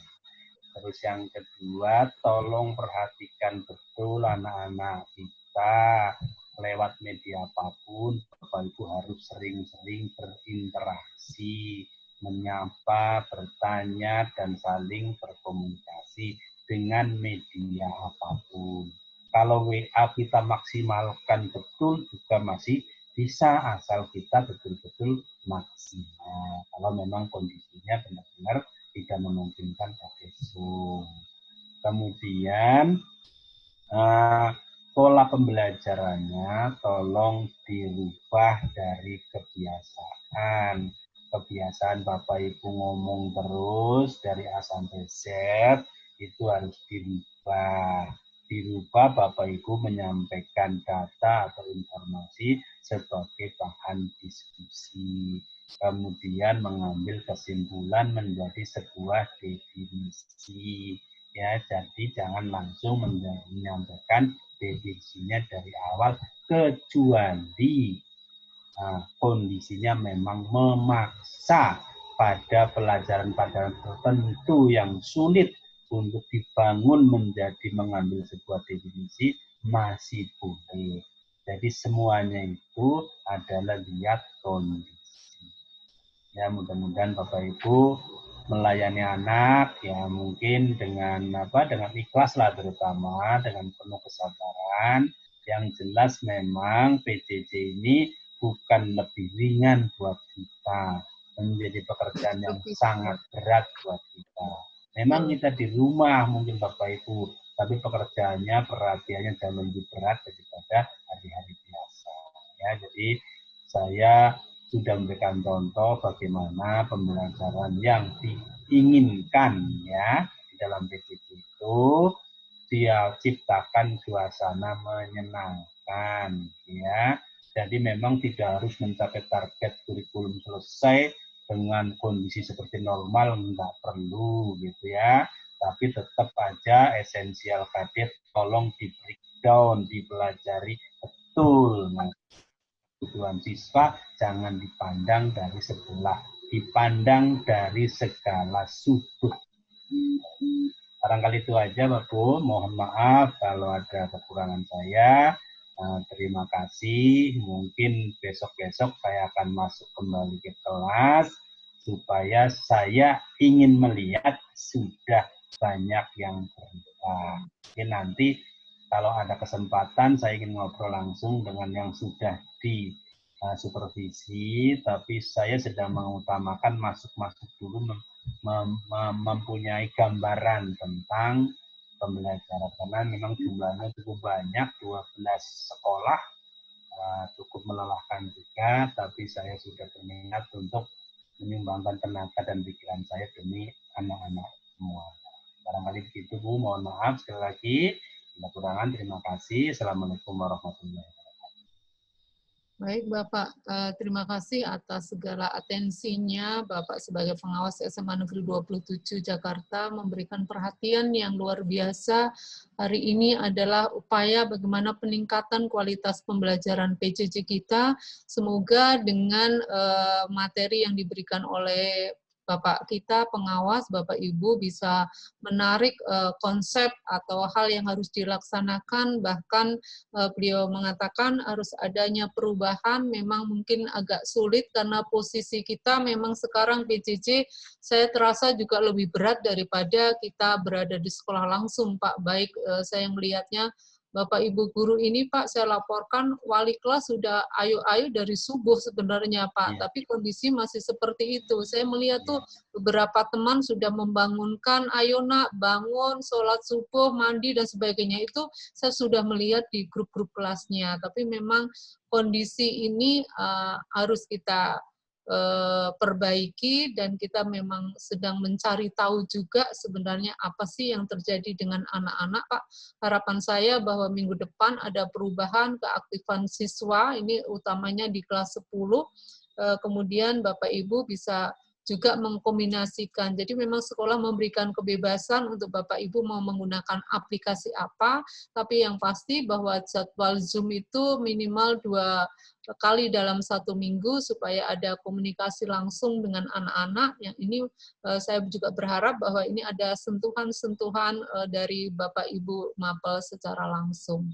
Terus yang kedua, tolong perhatikan betul anak-anak kita lewat media apapun, Bapak Ibu harus untuk sering-sering berinteraksi, menyapa, bertanya, dan saling berkomunikasi dengan media apapun. Kalau WA kita maksimalkan betul juga masih bisa, asal kita betul-betul maksimal. Kalau memang kondisinya benar-benar tidak memungkinkan pakai Zoom. Kemudian pola pembelajarannya tolong dirubah dari kebiasaan. Kebiasaan Bapak Ibu ngomong terus dari A sampai Z itu harus dirubah. Dirubah Bapak Ibu menyampaikan data atau informasi sebagai bahan diskusi. Kemudian mengambil kesimpulan menjadi sebuah definisi. Ya, jadi jangan langsung menyampaikan definisinya dari awal kecuali kondisinya memang memaksa pada pelajaran-pelajaran tertentu yang sulit untuk dibangun menjadi mengambil sebuah definisi masih boleh. Jadi semuanya itu adalah lihat kondisi. Ya, mudah-mudahan Bapak Ibu melayani anak ya mungkin dengan dengan ikhlas lah, terutama dengan penuh kesabaran. Yang jelas memang PJJ ini bukan lebih ringan buat kita, menjadi pekerjaan yang sangat berat buat kita. Memang kita di rumah mungkin Bapak Ibu, tapi pekerjaannya, perhatiannya jauh lebih berat daripada hari-hari biasa. Ya, jadi saya sudah memberikan contoh bagaimana pembelajaran yang diinginkan ya di dalam PJJ itu dia ciptakan suasana menyenangkan ya. Jadi memang tidak harus mencapai target kurikulum selesai dengan kondisi seperti normal, enggak perlu gitu ya. Tapi tetap aja esensial kadet tolong di breakdown, dipelajari betul. Nah, kebutuhan siswa jangan dipandang dari sebelah, dipandang dari segala sudut. Barangkali itu aja Bapak Bu, mohon maaf kalau ada kekurangan saya. Terima kasih, mungkin besok-besok saya akan masuk kembali ke kelas supaya saya ingin melihat sudah banyak yang berubah. Mungkin nanti kalau ada kesempatan saya ingin ngobrol langsung dengan yang sudah di supervisi, tapi saya sedang mengutamakan masuk-masuk dulu mempunyai gambaran tentang pembelajaran, karena memang jumlahnya cukup banyak, 12 sekolah, cukup melelahkan juga, tapi saya sudah berniat untuk menyumbangkan tenaga dan pikiran saya demi anak-anak semua. Barangkali begitu Bu, mohon maaf sekali lagi. Kekurangan, terima kasih. Assalamualaikum warahmatullahi wabarakatuh. Baik Bapak, terima kasih atas segala atensinya. Bapak sebagai pengawas SMA Negeri 27 Jakarta memberikan perhatian yang luar biasa. Hari ini adalah upaya bagaimana peningkatan kualitas pembelajaran PJJ kita. Semoga dengan materi yang diberikan oleh Bapak kita, pengawas, Bapak Ibu bisa menarik konsep atau hal yang harus dilaksanakan, bahkan beliau mengatakan harus adanya perubahan, memang mungkin agak sulit karena posisi kita memang sekarang PJJ, saya terasa juga lebih berat daripada kita berada di sekolah langsung, Pak. Baik saya melihatnya, Bapak Ibu guru ini Pak, saya laporkan wali kelas sudah ayo-ayo dari subuh sebenarnya Pak, tapi kondisi masih seperti itu. Saya melihat tuh beberapa teman sudah membangunkan, ayo nak bangun, sholat subuh, mandi dan sebagainya. Itu saya sudah melihat di grup-grup kelasnya. Tapi memang kondisi ini harus kita perbaiki, dan kita memang sedang mencari tahu juga sebenarnya apa sih yang terjadi dengan anak-anak, Pak. Harapan saya bahwa minggu depan ada perubahan keaktifan siswa, ini utamanya di kelas 10, kemudian Bapak Ibu bisa juga mengkombinasikan. Jadi memang sekolah memberikan kebebasan untuk Bapak Ibu mau menggunakan aplikasi apa, tapi yang pasti bahwa jadwal Zoom itu minimal 2 kali dalam 1 minggu supaya ada komunikasi langsung dengan anak-anak. Yang ini saya juga berharap bahwa ini ada sentuhan-sentuhan dari Bapak Ibu Mapel secara langsung.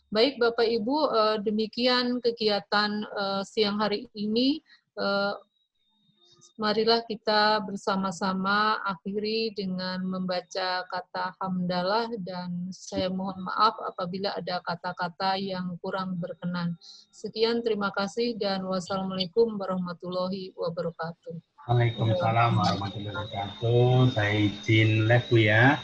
Baik Bapak Ibu, demikian kegiatan siang hari ini. Marilah kita bersama-sama akhiri dengan membaca kata hamdalah, dan saya mohon maaf apabila ada kata-kata yang kurang berkenan. Sekian, terima kasih, dan wassalamualaikum warahmatullahi wabarakatuh. Waalaikumsalam warahmatullahi wabarakatuh. Saya izin live Bu ya.